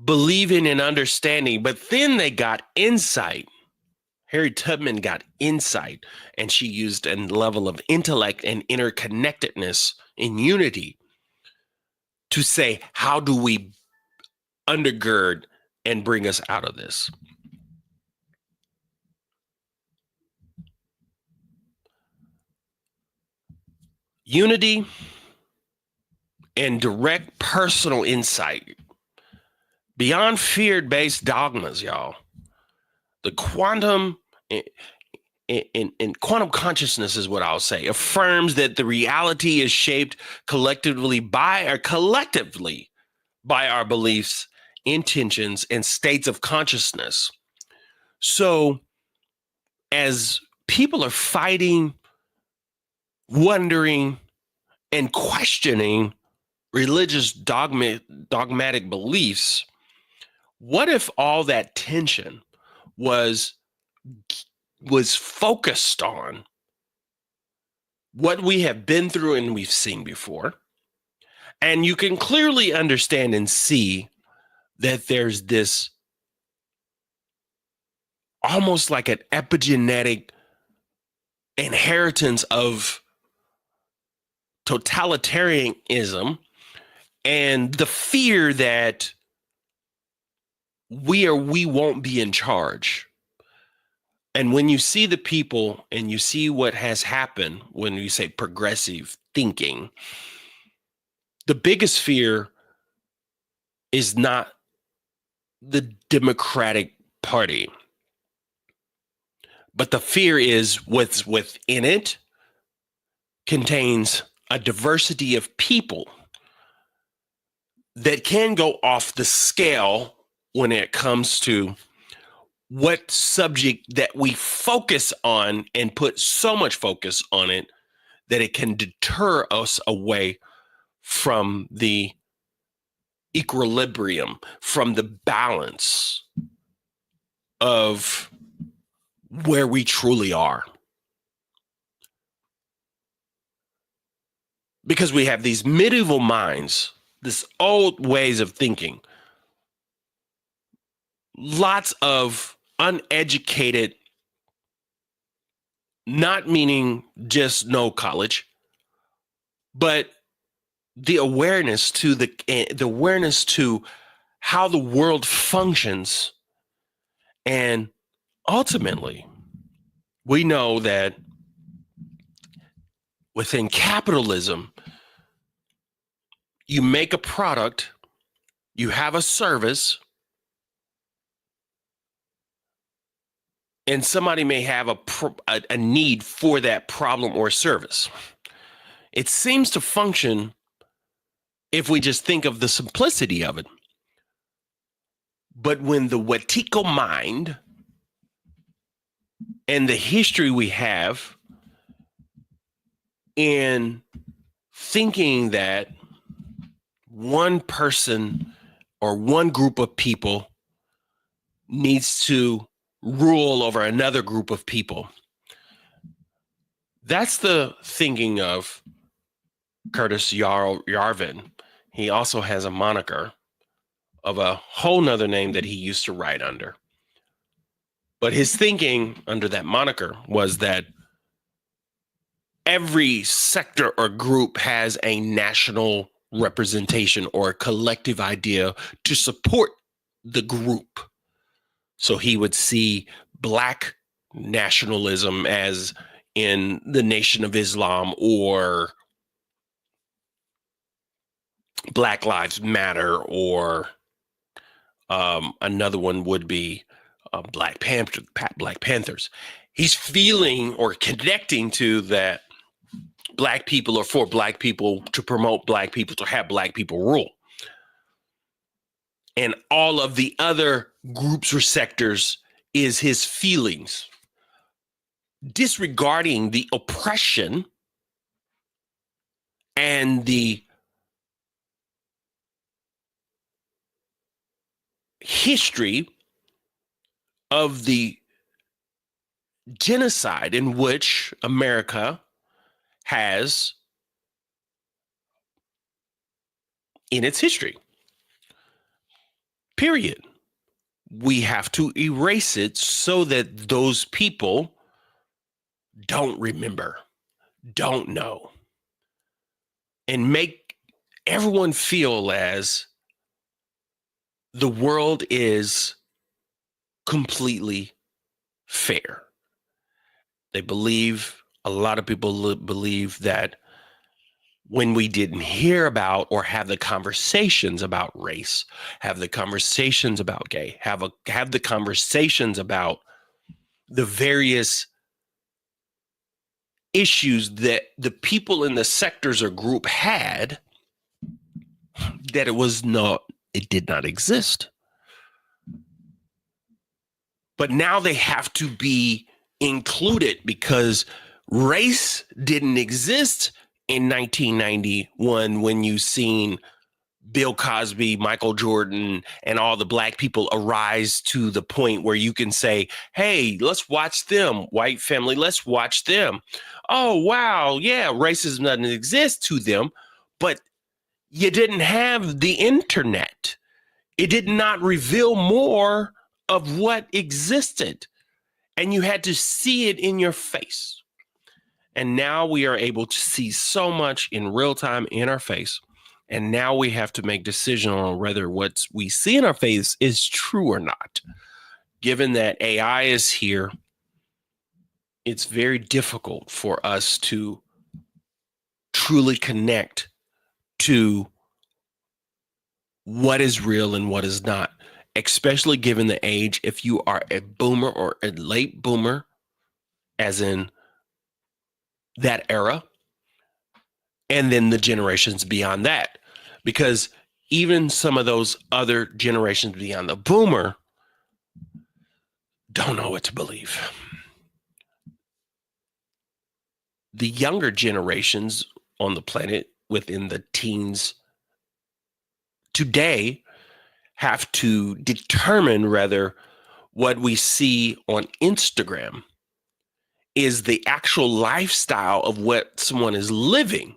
believing and understanding, but then they got insight. Harriet Tubman got insight, and she used a level of intellect and interconnectedness in unity to say, how do we undergird and bring us out of this? Unity and direct personal insight beyond fear-based dogmas, y'all. The quantum and quantum consciousness is what I'll say, affirms that the reality is shaped collectively by our beliefs, intentions, and states of consciousness. So as people are fighting, wondering, and questioning religious dogmatic beliefs, what if all that tension was focused on what we have been through and we've seen before? And you can clearly understand and see that there's this almost like an epigenetic inheritance of totalitarianism and the fear that we won't be in charge. And when you see the people and you see what has happened when you say progressive thinking, the biggest fear is not the Democratic Party, but the fear is what's within it contains a diversity of people that can go off the scale when it comes to what subject that we focus on and put so much focus on it that it can deter us away from the equilibrium, from the balance of where we truly are. Because we have these medieval minds, this old ways of thinking, lots of uneducated, not meaning just no college, but the awareness to the awareness to how the world functions. And ultimately, we know that within capitalism, you make a product, you have a service, and somebody may have a need for that problem or service. It seems to function, if we just think of the simplicity of it. But when the Wetiko mind and the history we have in thinking that one person or one group of people needs to rule over another group of people, that's the thinking of Curtis Yarvin. He also has a moniker of a whole nother name that he used to write under. But his thinking under that moniker was that every sector or group has a national representation or a collective idea to support the group. So he would see Black nationalism as in the Nation of Islam, or Black Lives Matter, or another one would be Black Panthers. He's feeling or connecting to that Black people are for Black people, to promote Black people, to have Black people rule. And all of the other groups or sectors is his feelings, disregarding the oppression and the history of the genocide in which America has in its history. Period. We have to erase it so that those people don't remember, don't know, and make everyone feel as the world is completely fair. They believe, a lot of people believe that when we didn't hear about or have the conversations about race, have the conversations about gay, have the conversations about the various issues that the people in the sectors or group had, that it did not exist. But now they have to be included because race didn't exist in 1991 when you seen Bill Cosby, Michael Jordan, and all the Black people arise to the point where you can say, hey, let's watch them, white family, let's watch them. Oh, wow, yeah, racism doesn't exist to them, but you didn't have the internet. It did not reveal more of what existed, and you had to see it in your face. And now we are able to see so much in real time in our face. And now we have to make decision on whether what we see in our face is true or not. Given that AI is here, it's very difficult for us to truly connect to what is real and what is not, especially given the age. If you are a boomer or a late boomer, as in that era, and then the generations beyond that, because even some of those other generations beyond the boomer don't know what to believe. The younger generations on the planet within the teens today have to determine whether what we see on Instagram is the actual lifestyle of what someone is living.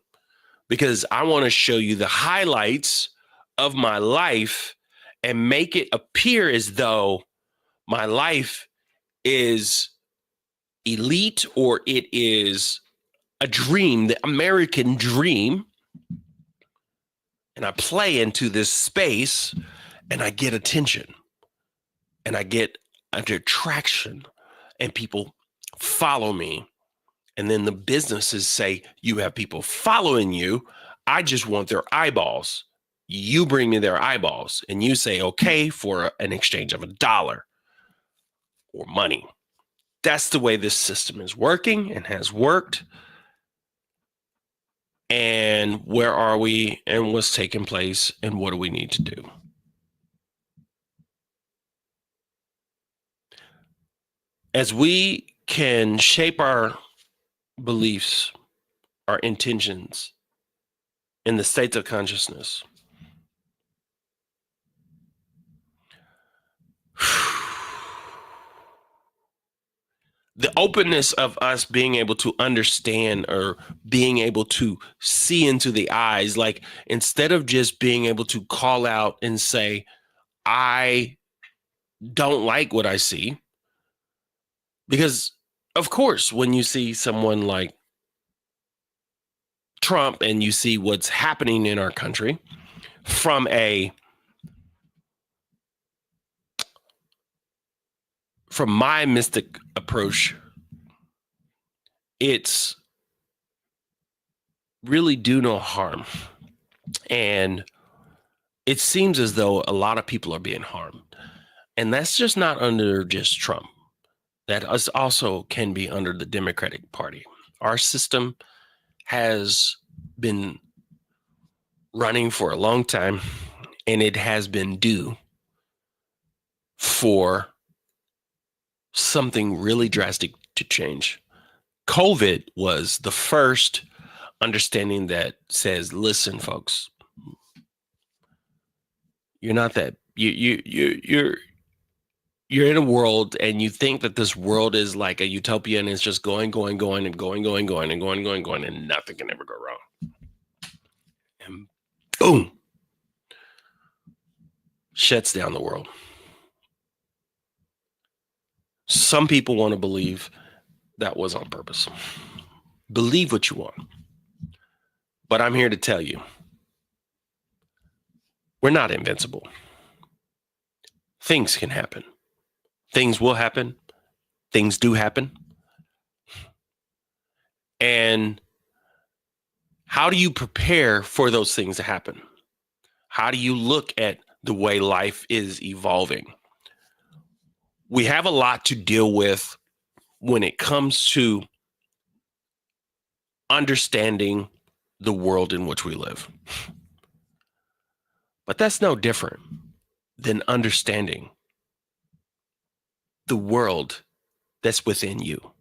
Because I want to show you the highlights of my life and make it appear as though my life is elite or it is a dream, the American dream. And I play into this space and I get attention and I get an attraction and people follow me. And then the businesses say, you have people following you. I just want their eyeballs. You bring me their eyeballs and you say, okay, for an exchange of $1 or money. That's the way this system is working and has worked. And where are we and what's taking place and what do we need to do? As we can shape our beliefs, our intentions in the states of consciousness, the openness of us being able to understand or being able to see into the eyes, like instead of just being able to call out and say, I don't like what I see. Because, of course, when you see someone like Trump and you see what's happening in our country from my mystic approach, it's really do no harm. And it seems as though a lot of people are being harmed. And that's just not under just Trump. That also can be under the Democratic Party. Our system has been running for a long time, and it has been due for something really drastic to change. COVID was the first understanding that says, listen, folks, you're not that you're in a world and you think that this world is like a utopia and it's just going and going and going and nothing can ever go wrong. And boom, shuts down the world. Some people want to believe that was on purpose. Believe what you want. But I'm here to tell you, we're not invincible. Things can happen. Things will happen. Things do happen. And how do you prepare for those things to happen? How do you look at the way life is evolving? We have a lot to deal with when it comes to understanding the world in which we live. But that's no different than understanding the world that's within you.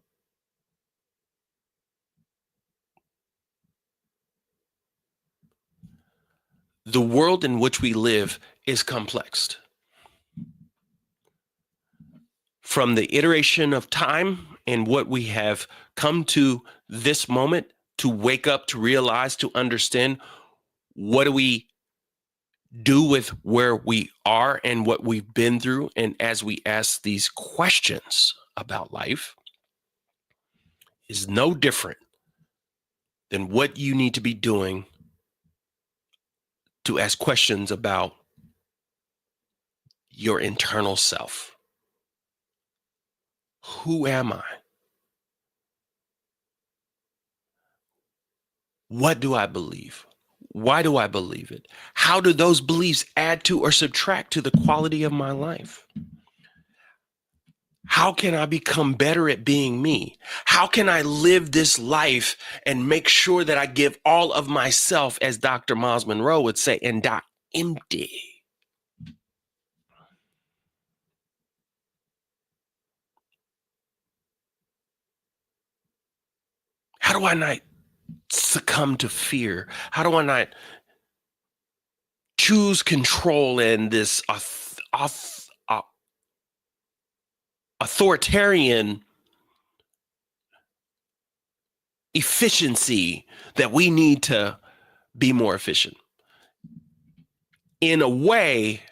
The world in which we live is complex. From the iteration of time and what we have come to this moment to wake up, to realize, to understand, what do we do with where we are and what we've been through? And as we ask these questions about life, is no different than what you need to be doing to ask questions about your internal self. Who am I? What do I believe? Why do I believe it? How do those beliefs add to or subtract to the quality of my life? How can I become better at being me? How can I live this life and make sure that I give all of myself, as Dr. Miles Monroe would say, and die empty? How do I not succumb to fear? How do I not choose control and this authoritarian efficiency that we need to be more efficient in a way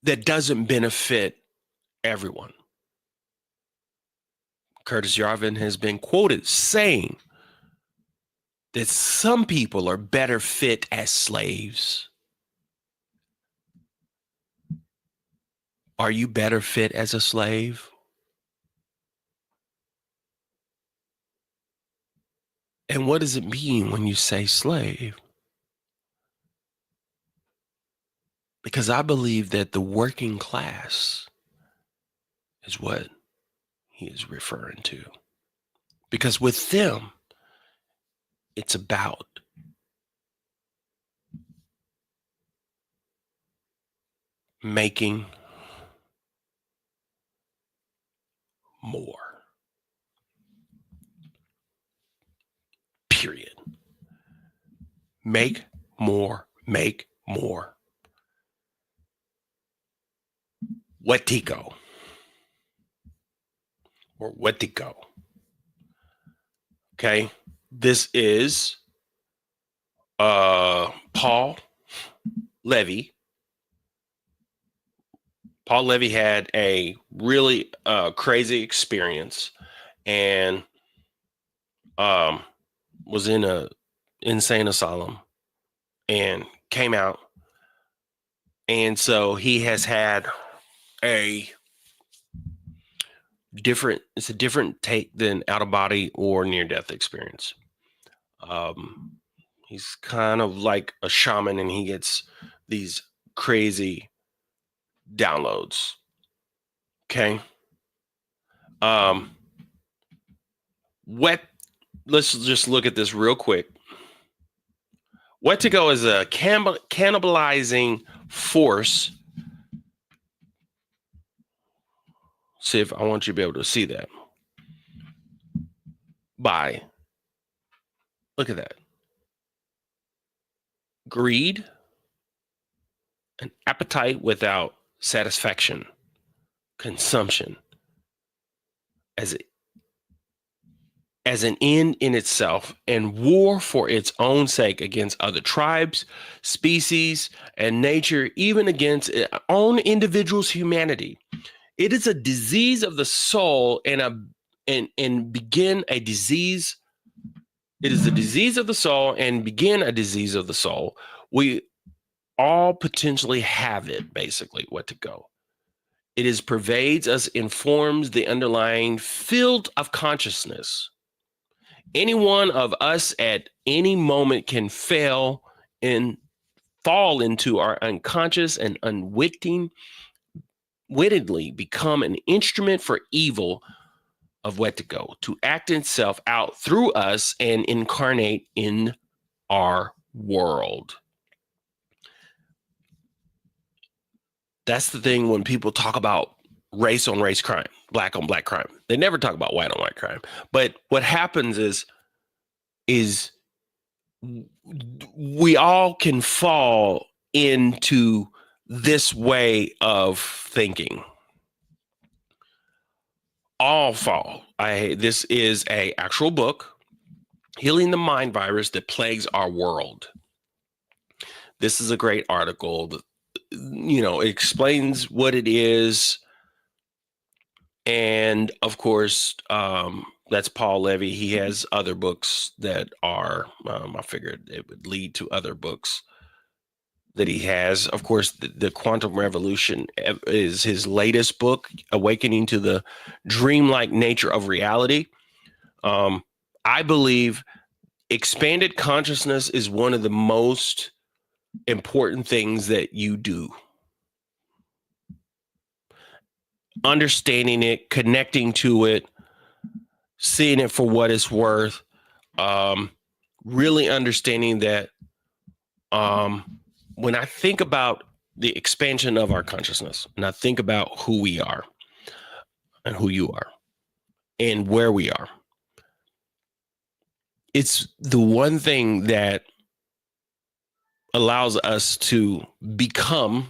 that doesn't benefit everyone? Curtis Yarvin has been quoted saying that some people are better fit as slaves. Are you better fit as a slave? And what does it mean when you say slave? Because I believe that the working class is what he is referring to. Because with them, it's about making more. Period. Make more, make more. Wetico. Or Wetico. Okay. This is Paul Levy. Paul Levy had a really crazy experience and was in a insane asylum and came out. And so he has had it's a different take than out of body or near death experience. He's kind of like a shaman and he gets these crazy downloads. Okay. Let's just look at this real quick. Wetico is a cannibalizing force. See if I want you to be able to see that. Look at that. Greed, an appetite without satisfaction, consumption as an end in itself, and war for its own sake against other tribes, species, and nature, even against its own individual's humanity. It is a disease of the soul and begin a disease. It is a disease of the soul and begin a disease of the soul. We all potentially have it, basically, Wetico. It is pervades us, informs the underlying field of consciousness. Any one of us at any moment can fall into our unconscious and unwittingly become an instrument for evil of Wetico to act itself out through us and incarnate in our world. That's the thing when people talk about race on race crime, black on black crime. They never talk about white on white crime. But what happens is we all can fall into this way of thinking. All fall. This is an actual book, Healing the Mind Virus That Plagues Our World. This is a great article. It explains what it is. And of course, That's Paul Levy. He has other books that are, I figured it would lead to other books that he has. Of course, the Quantum Revolution is his latest book, Awakening to the Dreamlike Nature of Reality. I believe expanded consciousness is one of the most important things that you do. Understanding it, connecting to it, seeing it for what it's worth, really understanding that when I think about the expansion of our consciousness, and I think about who we are and who you are and where we are, it's the one thing that allows us to become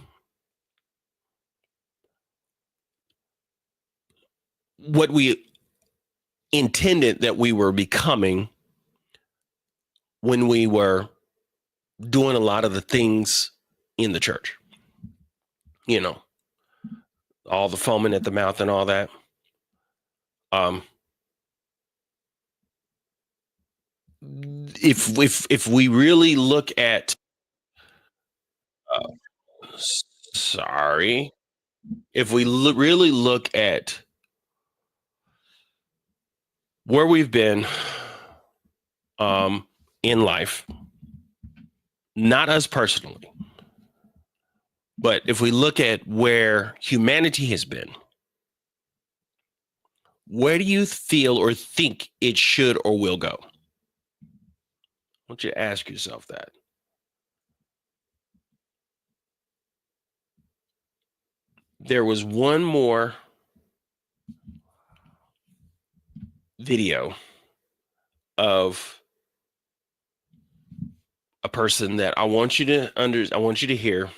what we intended that we were becoming when we were doing a lot of the things in the church. You know, all the foaming at the mouth and all that. If we really look at, uh, sorry, if we really look at where we've been in life, not us personally, but if we look at where humanity has been, where do you feel or think it should or will go? I want you to ask yourself that. There was one more video of a person that I want you to hear,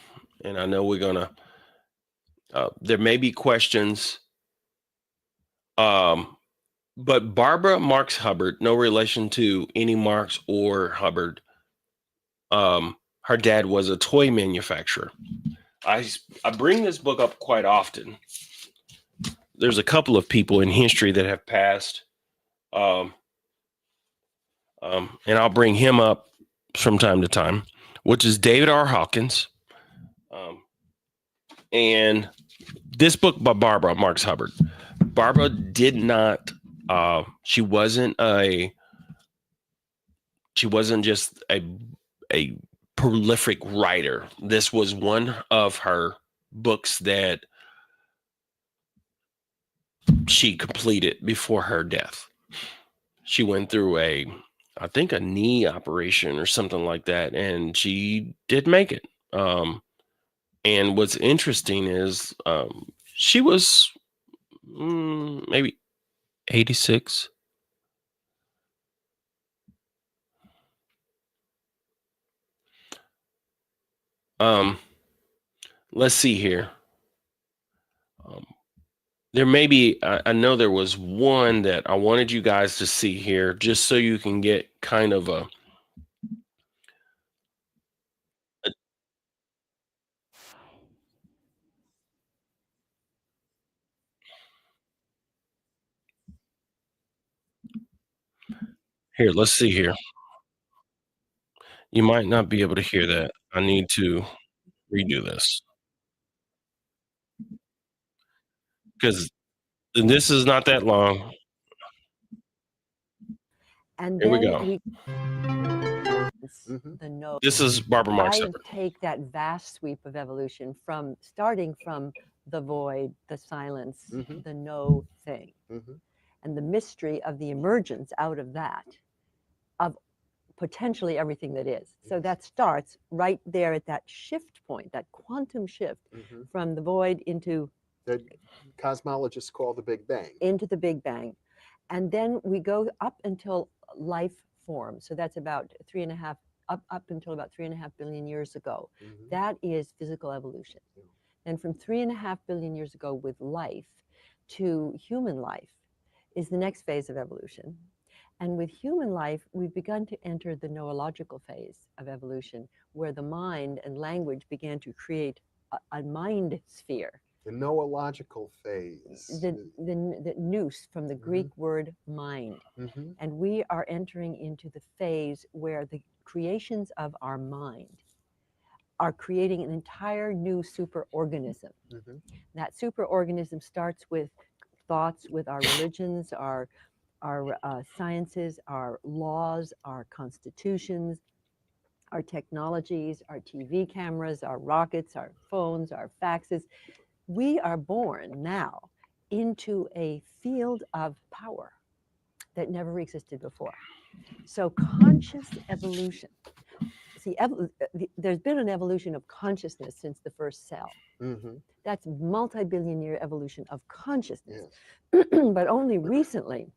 and I know we're gonna. There may be questions, but Barbara Marx Hubbard, no relation to any Marx or Hubbard. Her dad was a toy manufacturer. I bring this book up quite often. There's a couple of people in history that have passed, and I'll bring him up from time to time, which is David R. Hawkins, and this book by Barbara Marx Hubbard. Barbara did not. She wasn't just a prolific writer. This was one of her books that she completed before her death. She went through I think a knee operation or something like that, and she did make it. And what's interesting is she was maybe 86. Let's see here. There may be, I know there was one that I wanted you guys to see here, just so you can get kind of a here. Let's see here. You might not be able to hear that. I need to redo this because this is not that long. And Here we then go. the no. This is Barbara Marx I Hubbard. take that vast sweep of evolution from starting from the void, the silence, the no thing, and the mystery of the emergence out of that of potentially everything that is. So that starts right there at that shift point, that quantum shift from the void into that cosmologists call the Big Bang. Into the Big Bang. And then we go up until life forms. So that's about up until about 3.5 billion years ago. That is physical evolution. And from 3.5 billion years ago with life to human life is the next phase of evolution. And with human life, we've begun to enter the noological phase of evolution, where the mind and language began to create a mind sphere. The noological phase. The nous from the Greek word mind. Mm-hmm. And we are entering into the phase where the creations of our mind are creating an entire new superorganism. Mm-hmm. That superorganism starts with thoughts, with our religions, our sciences, our laws, our constitutions, our technologies, our TV cameras, our rockets, our phones, our faxes. We are born now into a field of power that never existed before. So conscious evolution. See, there's been an evolution of consciousness since the first cell. Mm-hmm. That's multi-billion year evolution of consciousness. Yes. But only recently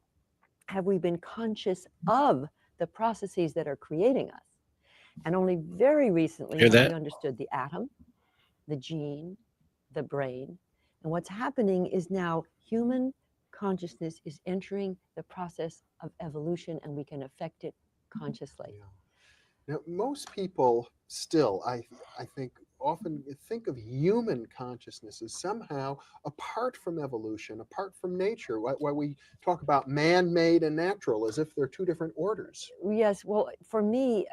have we been conscious of the processes that are creating us. And only very recently Hear have we that? understood the atom, the gene, the brain. And what's happening is now human consciousness is entering the process of evolution, and we can affect it consciously. Yeah. Now, most people still, I think, often think of human consciousness as somehow apart from evolution, apart from nature. Why we talk about man-made and natural as if they're two different orders. Yes, well, for me,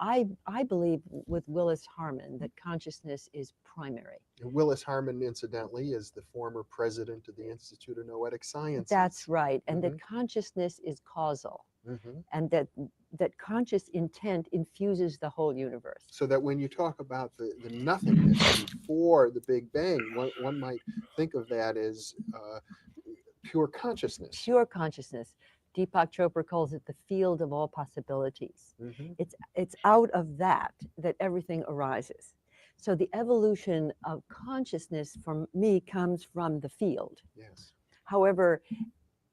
I believe with Willis Harman that consciousness is primary. And Willis Harman, incidentally, is the former president of the Institute of Noetic Sciences. That's right, and that consciousness is causal, and that conscious intent infuses the whole universe. So that when you talk about the nothingness before the Big Bang, one might think of that as pure consciousness. Pure consciousness. Deepak Chopra calls it the field of all possibilities. It's out of that everything arises. So the evolution of consciousness for me comes from the field. Yes. However,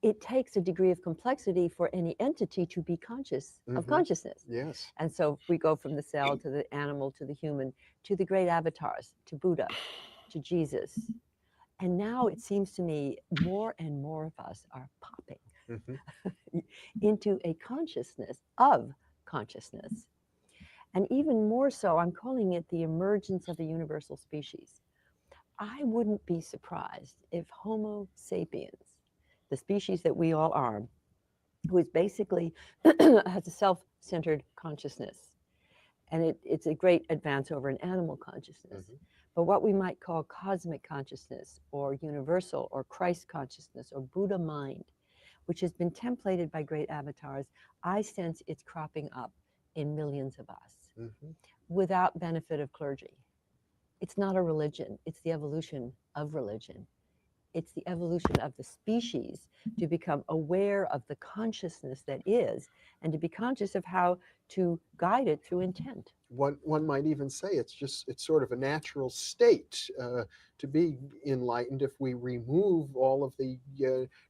it takes a degree of complexity for any entity to be conscious of consciousness. Yes. And so we go from the cell to the animal to the human to the great avatars, to Buddha, to Jesus. And now it seems to me more and more of us are popping into a consciousness of consciousness. And even more so, I'm calling it the emergence of a universal species. I wouldn't be surprised if Homo sapiens, the species that we all are, who is basically has a self-centered consciousness, and it's a great advance over an animal consciousness. But what we might call cosmic consciousness, or universal, or Christ consciousness, or Buddha mind, which has been templated by great avatars, I sense it's cropping up in millions of us without benefit of clergy. It's not a religion, it's the evolution of religion. It's the evolution of the species to become aware of the consciousness that is, and to be conscious of how to guide it through intent. One might even say it's sort of a natural state to be enlightened if we remove all of the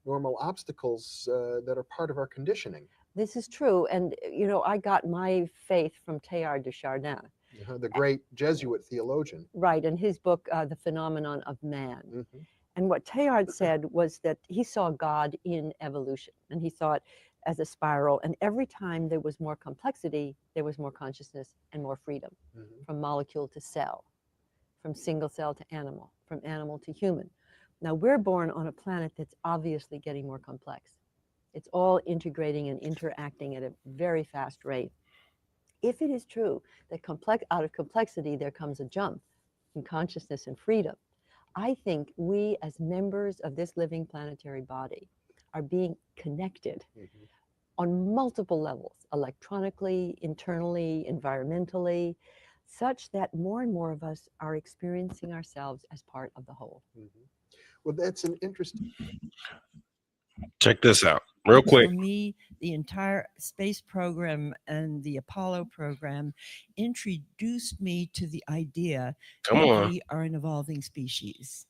normal obstacles that are part of our conditioning. This is true, and you know, I got my faith from Teilhard de Chardin, the great Jesuit theologian. Right, in his book, The Phenomenon of Man. And what Teilhard said was that he saw God in evolution, and he saw it as a spiral. And every time there was more complexity, there was more consciousness and more freedom, from molecule to cell, from single cell to animal, from animal to human. Now, we're born on a planet that's obviously getting more complex. It's all integrating and interacting at a very fast rate. If it is true that out of complexity there comes a jump in consciousness and freedom, I think we as members of this living planetary body are being connected on multiple levels, electronically, internally, environmentally, such that more and more of us are experiencing ourselves as part of the whole. Well, that's an interesting. Check this out real quick. For me, the entire space program and the Apollo program introduced me to the idea Come that on. we are an evolving species.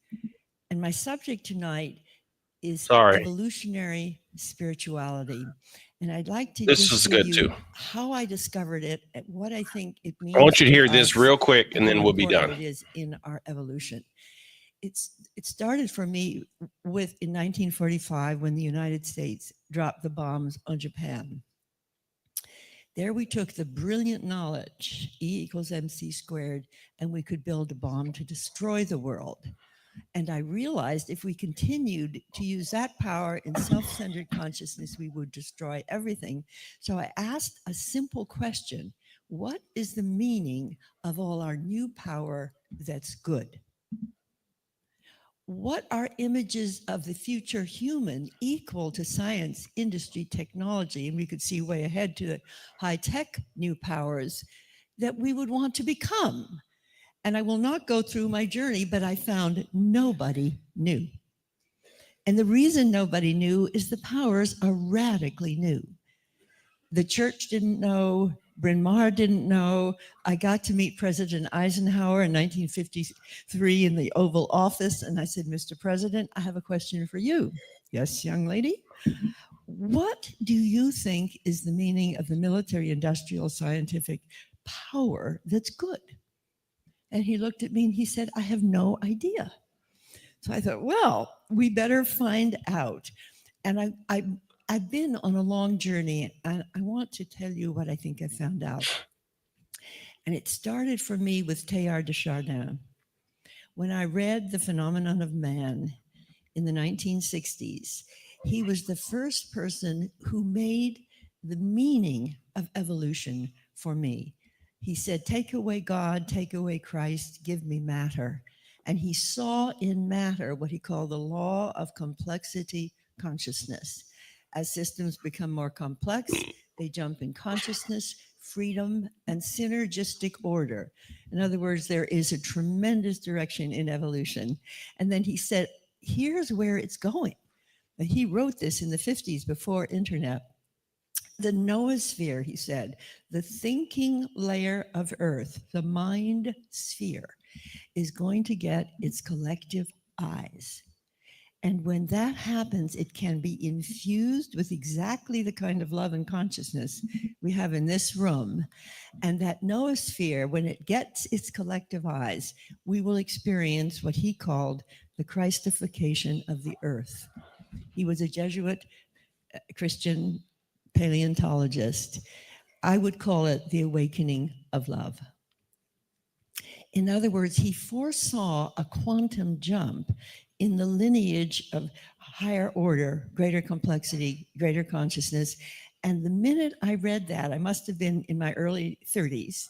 And my subject tonight is evolutionary spirituality. And I'd like to This just is give good you too. how I discovered it and what I think it means. I want you to hear us this real quick, and then how we'll be important done. It is in our evolution. It started for me in 1945 when the United States dropped the bombs on Japan. There we took the brilliant knowledge, E = mc², and we could build a bomb to destroy the world. And I realized if we continued to use that power in self-centered consciousness, we would destroy everything. So I asked a simple question: what is the meaning of all our new power that's good? What are images of the future human equal to science, industry, technology? And we could see way ahead to the high-tech new powers that we would want to become. And I will not go through my journey, but I found nobody knew. And the reason nobody knew is the powers are radically new. The church didn't know, Bryn Mawr didn't know. I got to meet President Eisenhower in 1953 in the Oval Office, and I said, Mr. President, I have a question for you. Yes, young lady? What do you think is the meaning of the military, industrial, scientific power that's good? And he looked at me and he said, I have no idea. So I thought, well, we better find out. And I've been on a long journey, and I want to tell you what I think I found out. And it started for me with Teilhard de Chardin. When I read The Phenomenon of Man in the 1960s, he was the first person who made the meaning of evolution for me. He said, take away God, take away Christ, give me matter. And he saw in matter what he called the law of complexity consciousness. As systems become more complex, they jump in consciousness, freedom, and synergistic order. In other words, there is a tremendous direction in evolution. And then he said, here's where it's going. And he wrote this in the 50s before internet. The noosphere, he said, the thinking layer of Earth, the mind sphere, is going to get its collective eyes. And when that happens, it can be infused with exactly the kind of love and consciousness we have in this room. And that noosphere, when it gets its collective eyes, we will experience what he called the Christification of the earth. He was a Jesuit Christian paleontologist. I would call it the awakening of love. In other words, he foresaw a quantum jump in the lineage of higher order, greater complexity, greater consciousness. And the minute I read that, I must have been in my early 30s,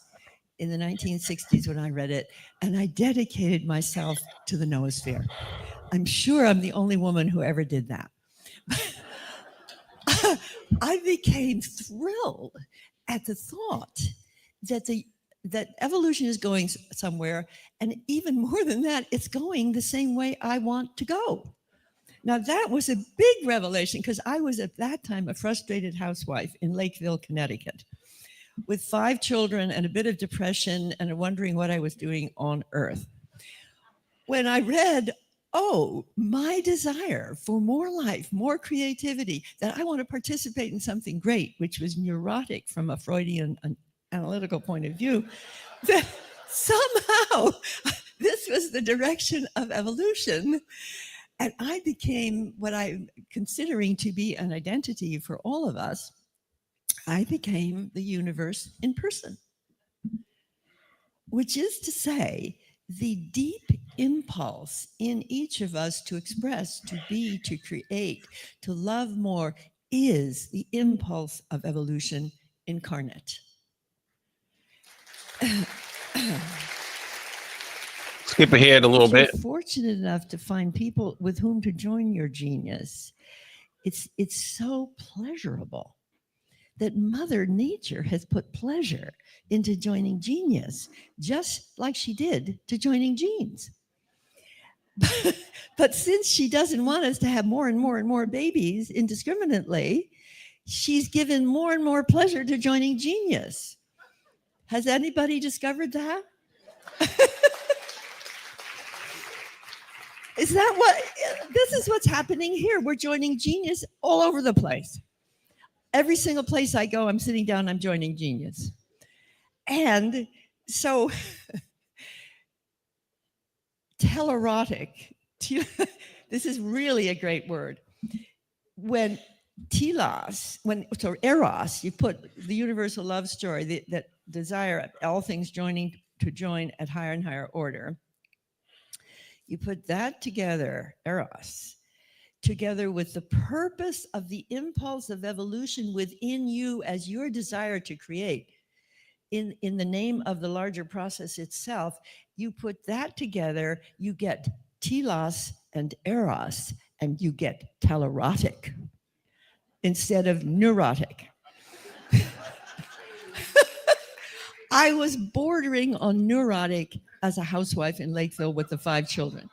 in the 1960s when I read it, and I dedicated myself to the noosphere. I'm sure I'm the only woman who ever did that. I became thrilled at the thought that evolution is going somewhere, and even more than that, it's going the same way I want to go. Now, that was a big revelation because I was at that time a frustrated housewife in Lakeville, Connecticut, with 5 children and a bit of depression and wondering what I was doing on Earth. When I read, oh, my desire for more life, more creativity, that I want to participate in something great, which was neurotic from a Freudian analytical point of view, that somehow this was the direction of evolution. And I became what I'm considering to be an identity for all of us. I became the universe in person, which is to say, the deep impulse in each of us to express, to be, to create, to love more is the impulse of evolution incarnate. Skip ahead a little bit. If you're fortunate enough to find people with whom to join your genius, it's so pleasurable that Mother Nature has put pleasure into joining genius, just like she did to joining genes. But since she doesn't want us to have more and more and more babies indiscriminately, she's given more and more pleasure to joining genius. Has anybody discovered that? Is that what, this is what's happening here. We're joining genius all over the place. Every single place I go, I'm sitting down, I'm joining genius. And so, telerotic, this is really a great word. When eros, you put the universal love story, that desire of all things joining to join at higher and higher order, You put that together, eros, together with the purpose of the impulse of evolution within you as your desire to create in the name of the larger process itself. You put that together, you get telos and eros, and you get telerotic instead of neurotic. I was bordering on neurotic as a housewife in Lakeville with the 5 children.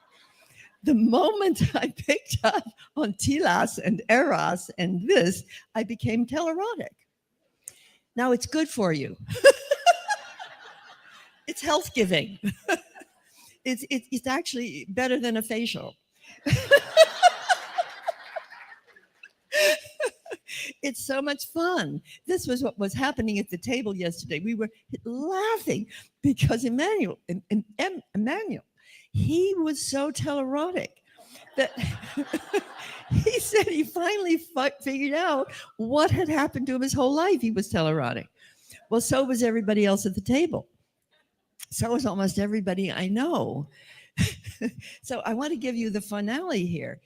The moment I picked up on telos and eros and this, I became telerotic. Now it's good for you. It's health giving. It's actually better than a facial. It's so much fun. This was what was happening at the table yesterday. We were laughing because Emmanuel, he was so telerotic that he said he finally figured out what had happened to him his whole life. He was telerotic. Well, so was everybody else at the table. So was almost everybody I know. So I want to give you the finale here.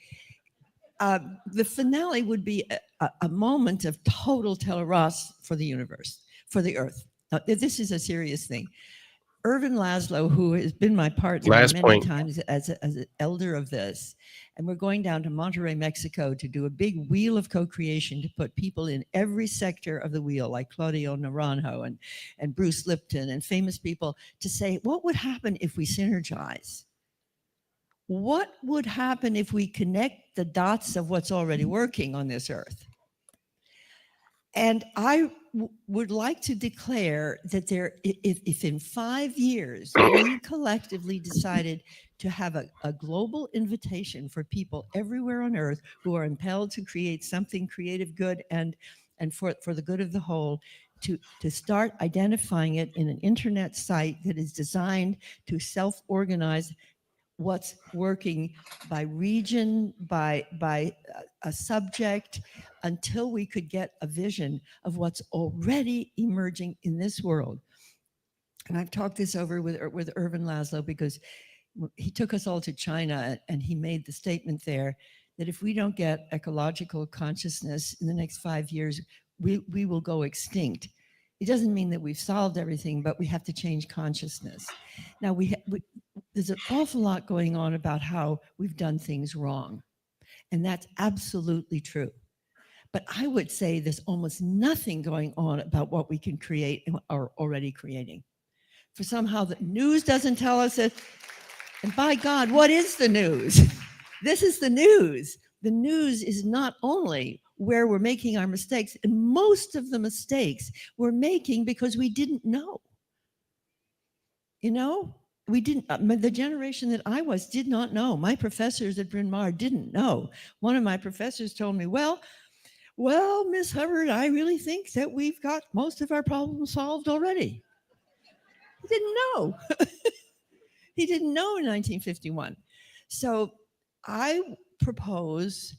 The finale would be a moment of total teleros for the universe, for the earth. Now, this is a serious thing. Irvin Laszlo, who has been my partner many times as an elder of this, and we're going down to Monterrey, Mexico to do a big wheel of co-creation to put people in every sector of the wheel, like Claudio Naranjo and Bruce Lipton and famous people, to say, what would happen if we synergize? What would happen if we connect the dots of what's already working on this earth? And I would like to declare that if in 5 years we collectively decided to have a global invitation for people everywhere on earth who are impelled to create something creative, good, and for the good of the whole, to start identifying it in an internet site that is designed to self-organize what's working by region, by a subject, until we could get a vision of what's already emerging in this world. And I've talked this over with Irvin Laszlo, because he took us all to China and he made the statement there that if we don't get ecological consciousness in the next 5 years, we will go extinct. It doesn't mean that we've solved everything, but we have to change consciousness. Now, there's an awful lot going on about how we've done things wrong, and that's absolutely true. But I would say there's almost nothing going on about what we can create and are already creating. For somehow the news doesn't tell us it. And by God, what is the news? This is the news. The news is not only where we're making our mistakes, and most of the mistakes we're making because we didn't know. You know, we didn't, the generation that I was did not know. My professors at Bryn Mawr didn't know. One of my professors told me, well, Miss Hubbard, I really think that we've got most of our problems solved already. He didn't know. He didn't know in 1951. So I propose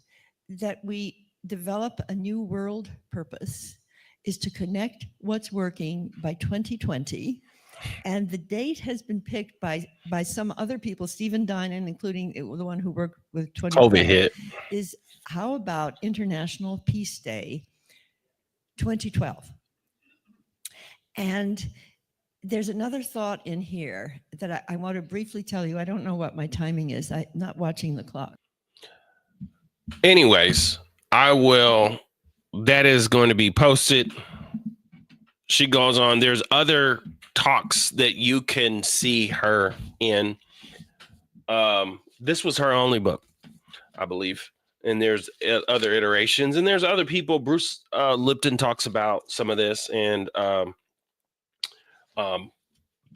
that we develop a new world purpose, is to connect what's working by 2020. And the date has been picked by some other people, Stephen Dinan, including the one who worked with 2012, is how about International Peace Day 2012? And there's another thought in here that I want to briefly tell you. I don't know what my timing is. I'm not watching the clock. Anyways, I will. That is going to be posted. She goes on. There's other talks that you can see her in. This was her only book, I believe. And there's other iterations, and there's other people. Bruce Lipton talks about some of this, and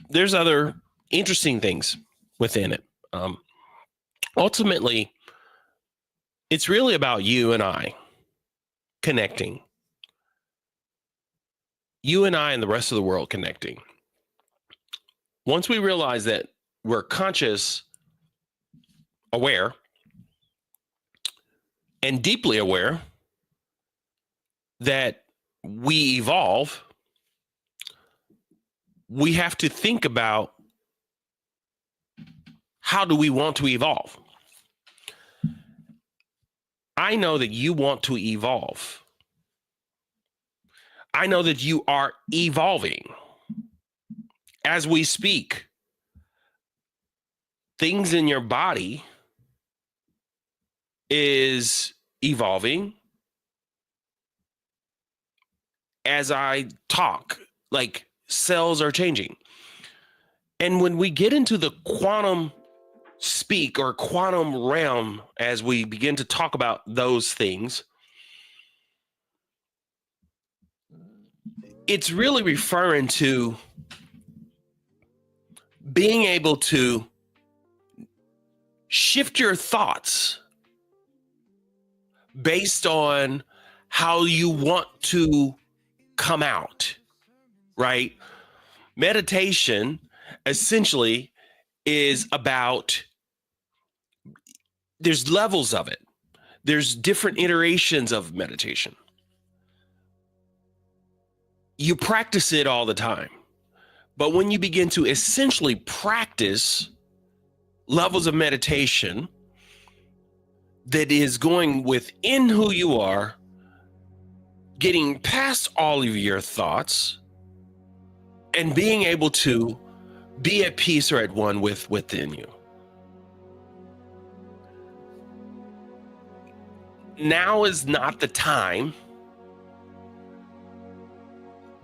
there's other interesting things within it. Ultimately, it's really about you and I connecting. You and I and the rest of the world connecting. Once we realize that we're conscious, aware, and deeply aware that we evolve, we have to think about how do we want to evolve? I know that you want to evolve. I know that you are evolving. As we speak, things in your body is evolving. As I talk, like cells are changing. And when we get into the quantum speak or quantum realm, as we begin to talk about those things, it's really referring to being able to shift your thoughts based on how you want to come out, right? Meditation essentially is about, there's levels of it. There's different iterations of meditation. You practice it all the time. But when you begin to essentially practice levels of meditation that is going within who you are, getting past all of your thoughts, and being able to be at peace or at one within you. Now is not the time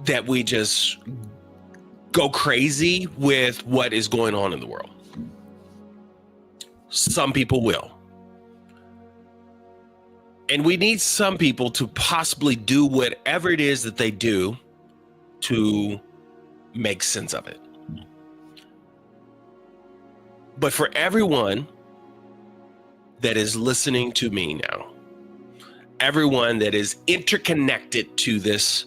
that we just go crazy with what is going on in the world. Some people will. And we need some people to possibly do whatever it is that they do to make sense of it. But for everyone that is listening to me now, everyone that is interconnected to this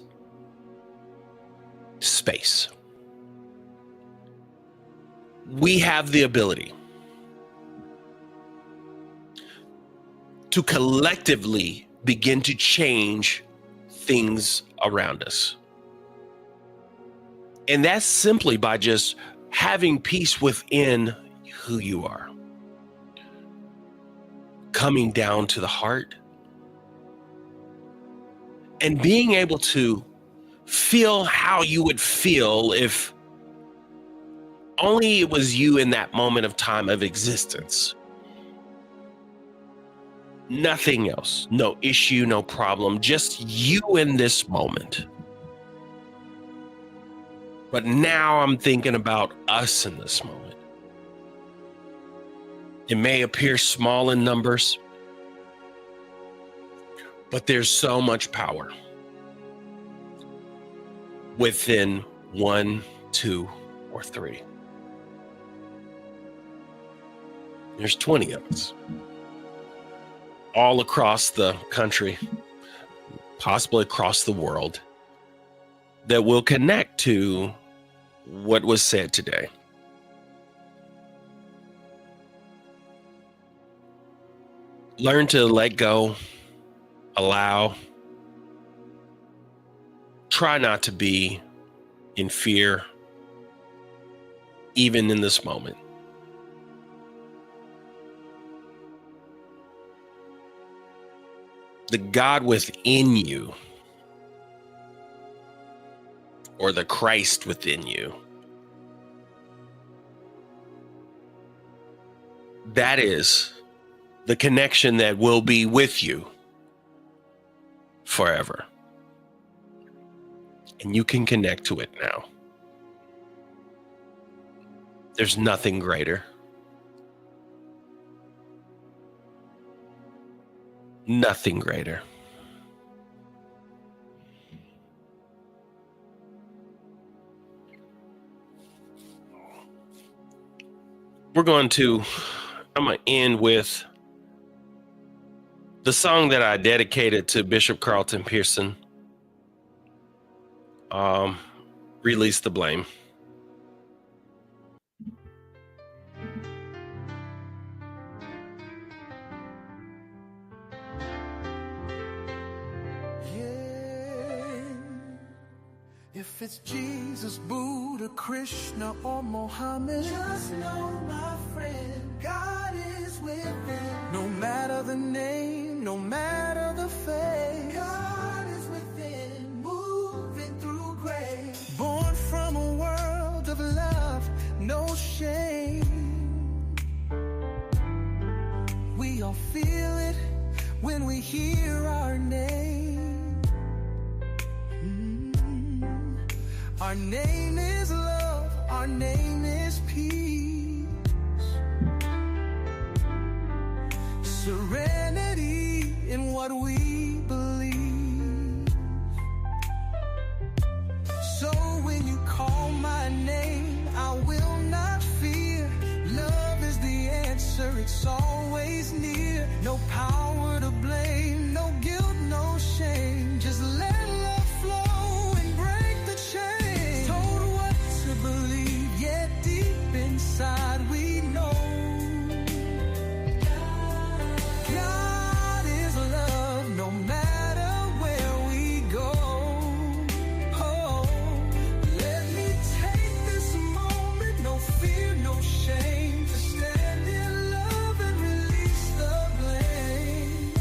space, we have the ability to collectively begin to change things around us. And that's simply by just having peace within who you are. Coming down to the heart and being able to feel how you would feel if only it was you in that moment of time of existence. Nothing else, no issue, no problem, just you in this moment. But now I'm thinking about us in this moment. It may appear small in numbers, but there's so much power within 1, 2, or 3. There's 20 of us all across the country, possibly across the world, that will connect to what was said today. Learn to let go, allow, try not to be in fear, even in this moment. The God within you, or the Christ within you, that is the connection that will be with you forever. And you can connect to it now. There's nothing greater. Nothing greater. I'm going to end with the song that I dedicated to Bishop Carlton Pearson, Release the Blame. If it's Jesus, Buddha, Krishna, or Mohammed, just know, my friend, God is within. No matter the name, no matter the faith, God is within, moving through grace. Born from a world of love, no shame. We all feel it when we hear our name. Our name is love, our name is peace. Serenity in what we believe. So when you call my name, I will not fear. Love is the answer, it's always near. No power to blame, no guilt, no shame. Just let love flow and break the chain. Told what to believe, yet deep inside we know God is love, no matter where we go. Oh, let me take this moment, no fear, no shame, to stand in love and release the blame.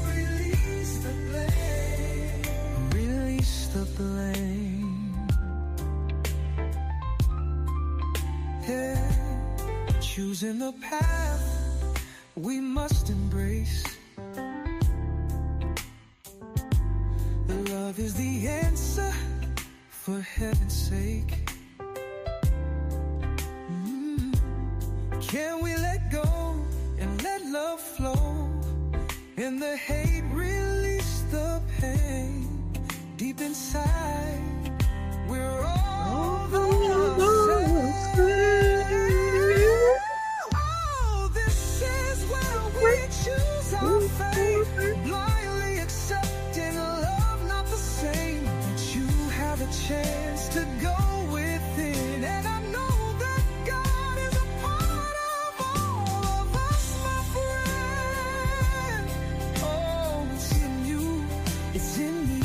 Release the blame. Release the blame. Yeah. Choosing the path we must embrace. Love is the answer, for heaven's sake. Can we let go and let love flow? In the hate, release the pain. Deep inside, we're all the same. Oh, this is where we choose our fate. Blindly accepting love not the same. But you have a chance to go within. And I know that God is a part of all of us, my friend. Oh, it's in you, it's in me.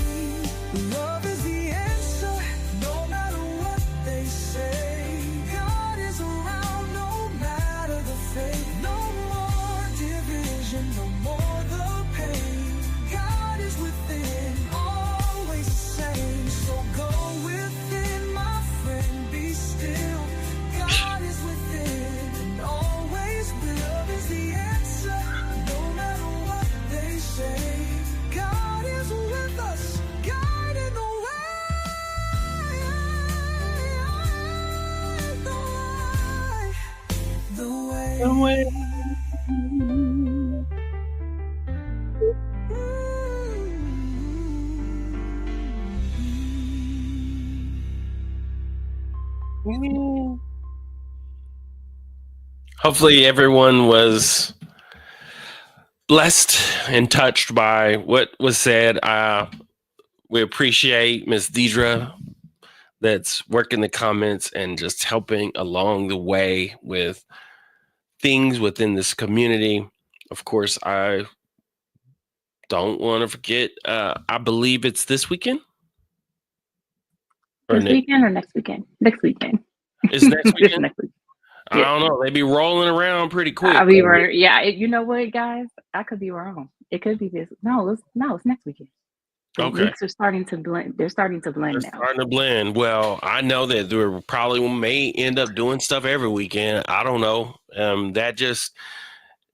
Love is the answer, no matter what they say. God is around, no matter the fate. No more division, no more the pain. God is within, always the same. So go within, my friend, be still. God is within, and always will. Love is the answer, no matter what they say. God is with us, guiding the way, the way. Hopefully, everyone was blessed and touched by what was said. We appreciate Miss Deidre that's working the comments and just helping along the way with things within this community. Of course, I don't want to forget, I believe it's this weekend. This weekend or next weekend? Next weekend. It's next It's weekend? next week. I don't know. They be rolling around pretty quick. I'll be right. Yeah, you know what, guys? I could be wrong. It could be this. No, it's next weekend. The Okay. weeks are starting to blend. They're starting to blend They're now. starting to blend. Well, I know that there probably may end up doing stuff every weekend. I don't know. That just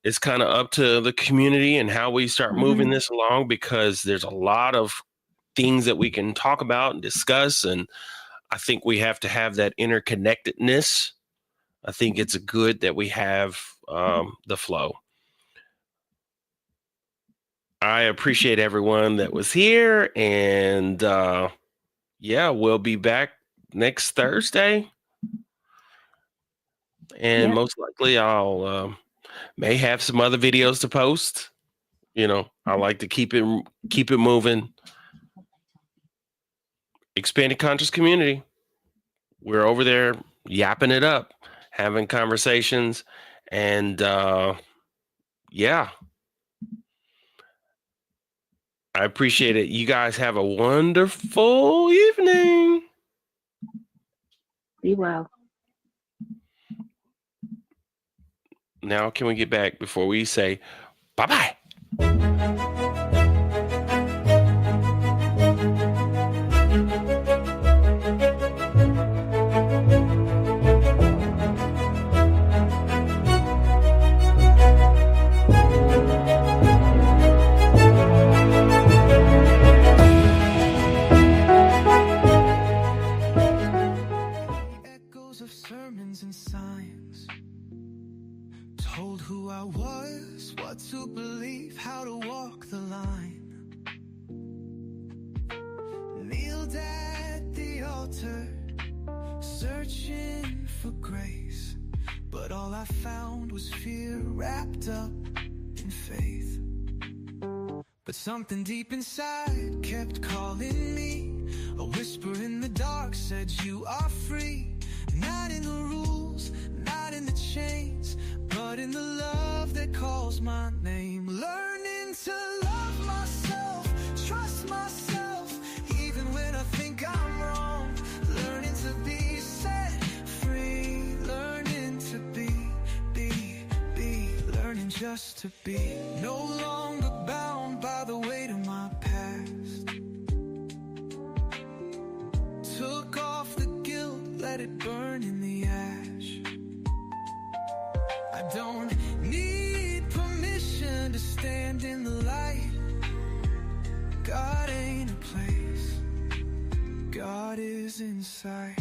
is kind of up to the community and how we start moving this along, because there's a lot of things that we can talk about and discuss. And I think we have to have that interconnectedness. I think it's good that we have the flow. I appreciate everyone that was here, and yeah, we'll be back next Thursday, and most likely I'll may have some other videos to post. You know, I like to keep it moving. Expanded conscious community. We're over there yapping it up, having conversations, and yeah. I appreciate it. You guys have a wonderful evening. Be well. Now, can we get back before we say bye-bye? Echoes of sermons and signs told who I was, what to believe, how to walk the line. Kneeled at the altar, searching for grace, but all I found was fear wrapped up in faith. But something deep inside kept calling me. A whisper in the dark said you are free. Not in the rules, not in the chains, but in the love that calls my name. Learning to love myself, trust myself, even when I think I'm wrong. Learning to be set free, learning to be, learning just to be. No longer bound by the weight of my past. Took off the guilt, let it burn in the ash. I don't need permission to stand in the light. God ain't a place, God is inside.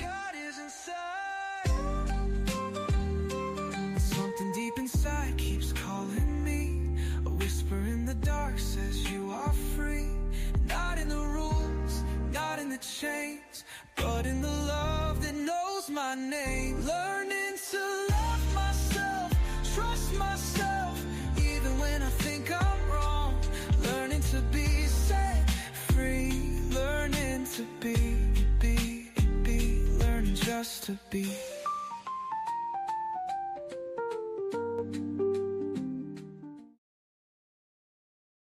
God is inside. Something deep inside keeps calling me. A whisper in the dark says you are free. Not in the rules, not in the chains, but in the love that knows my name. Learning to love myself, trust myself, even when I think I'm wrong. Learning to be set free, learning to be, learning just to be.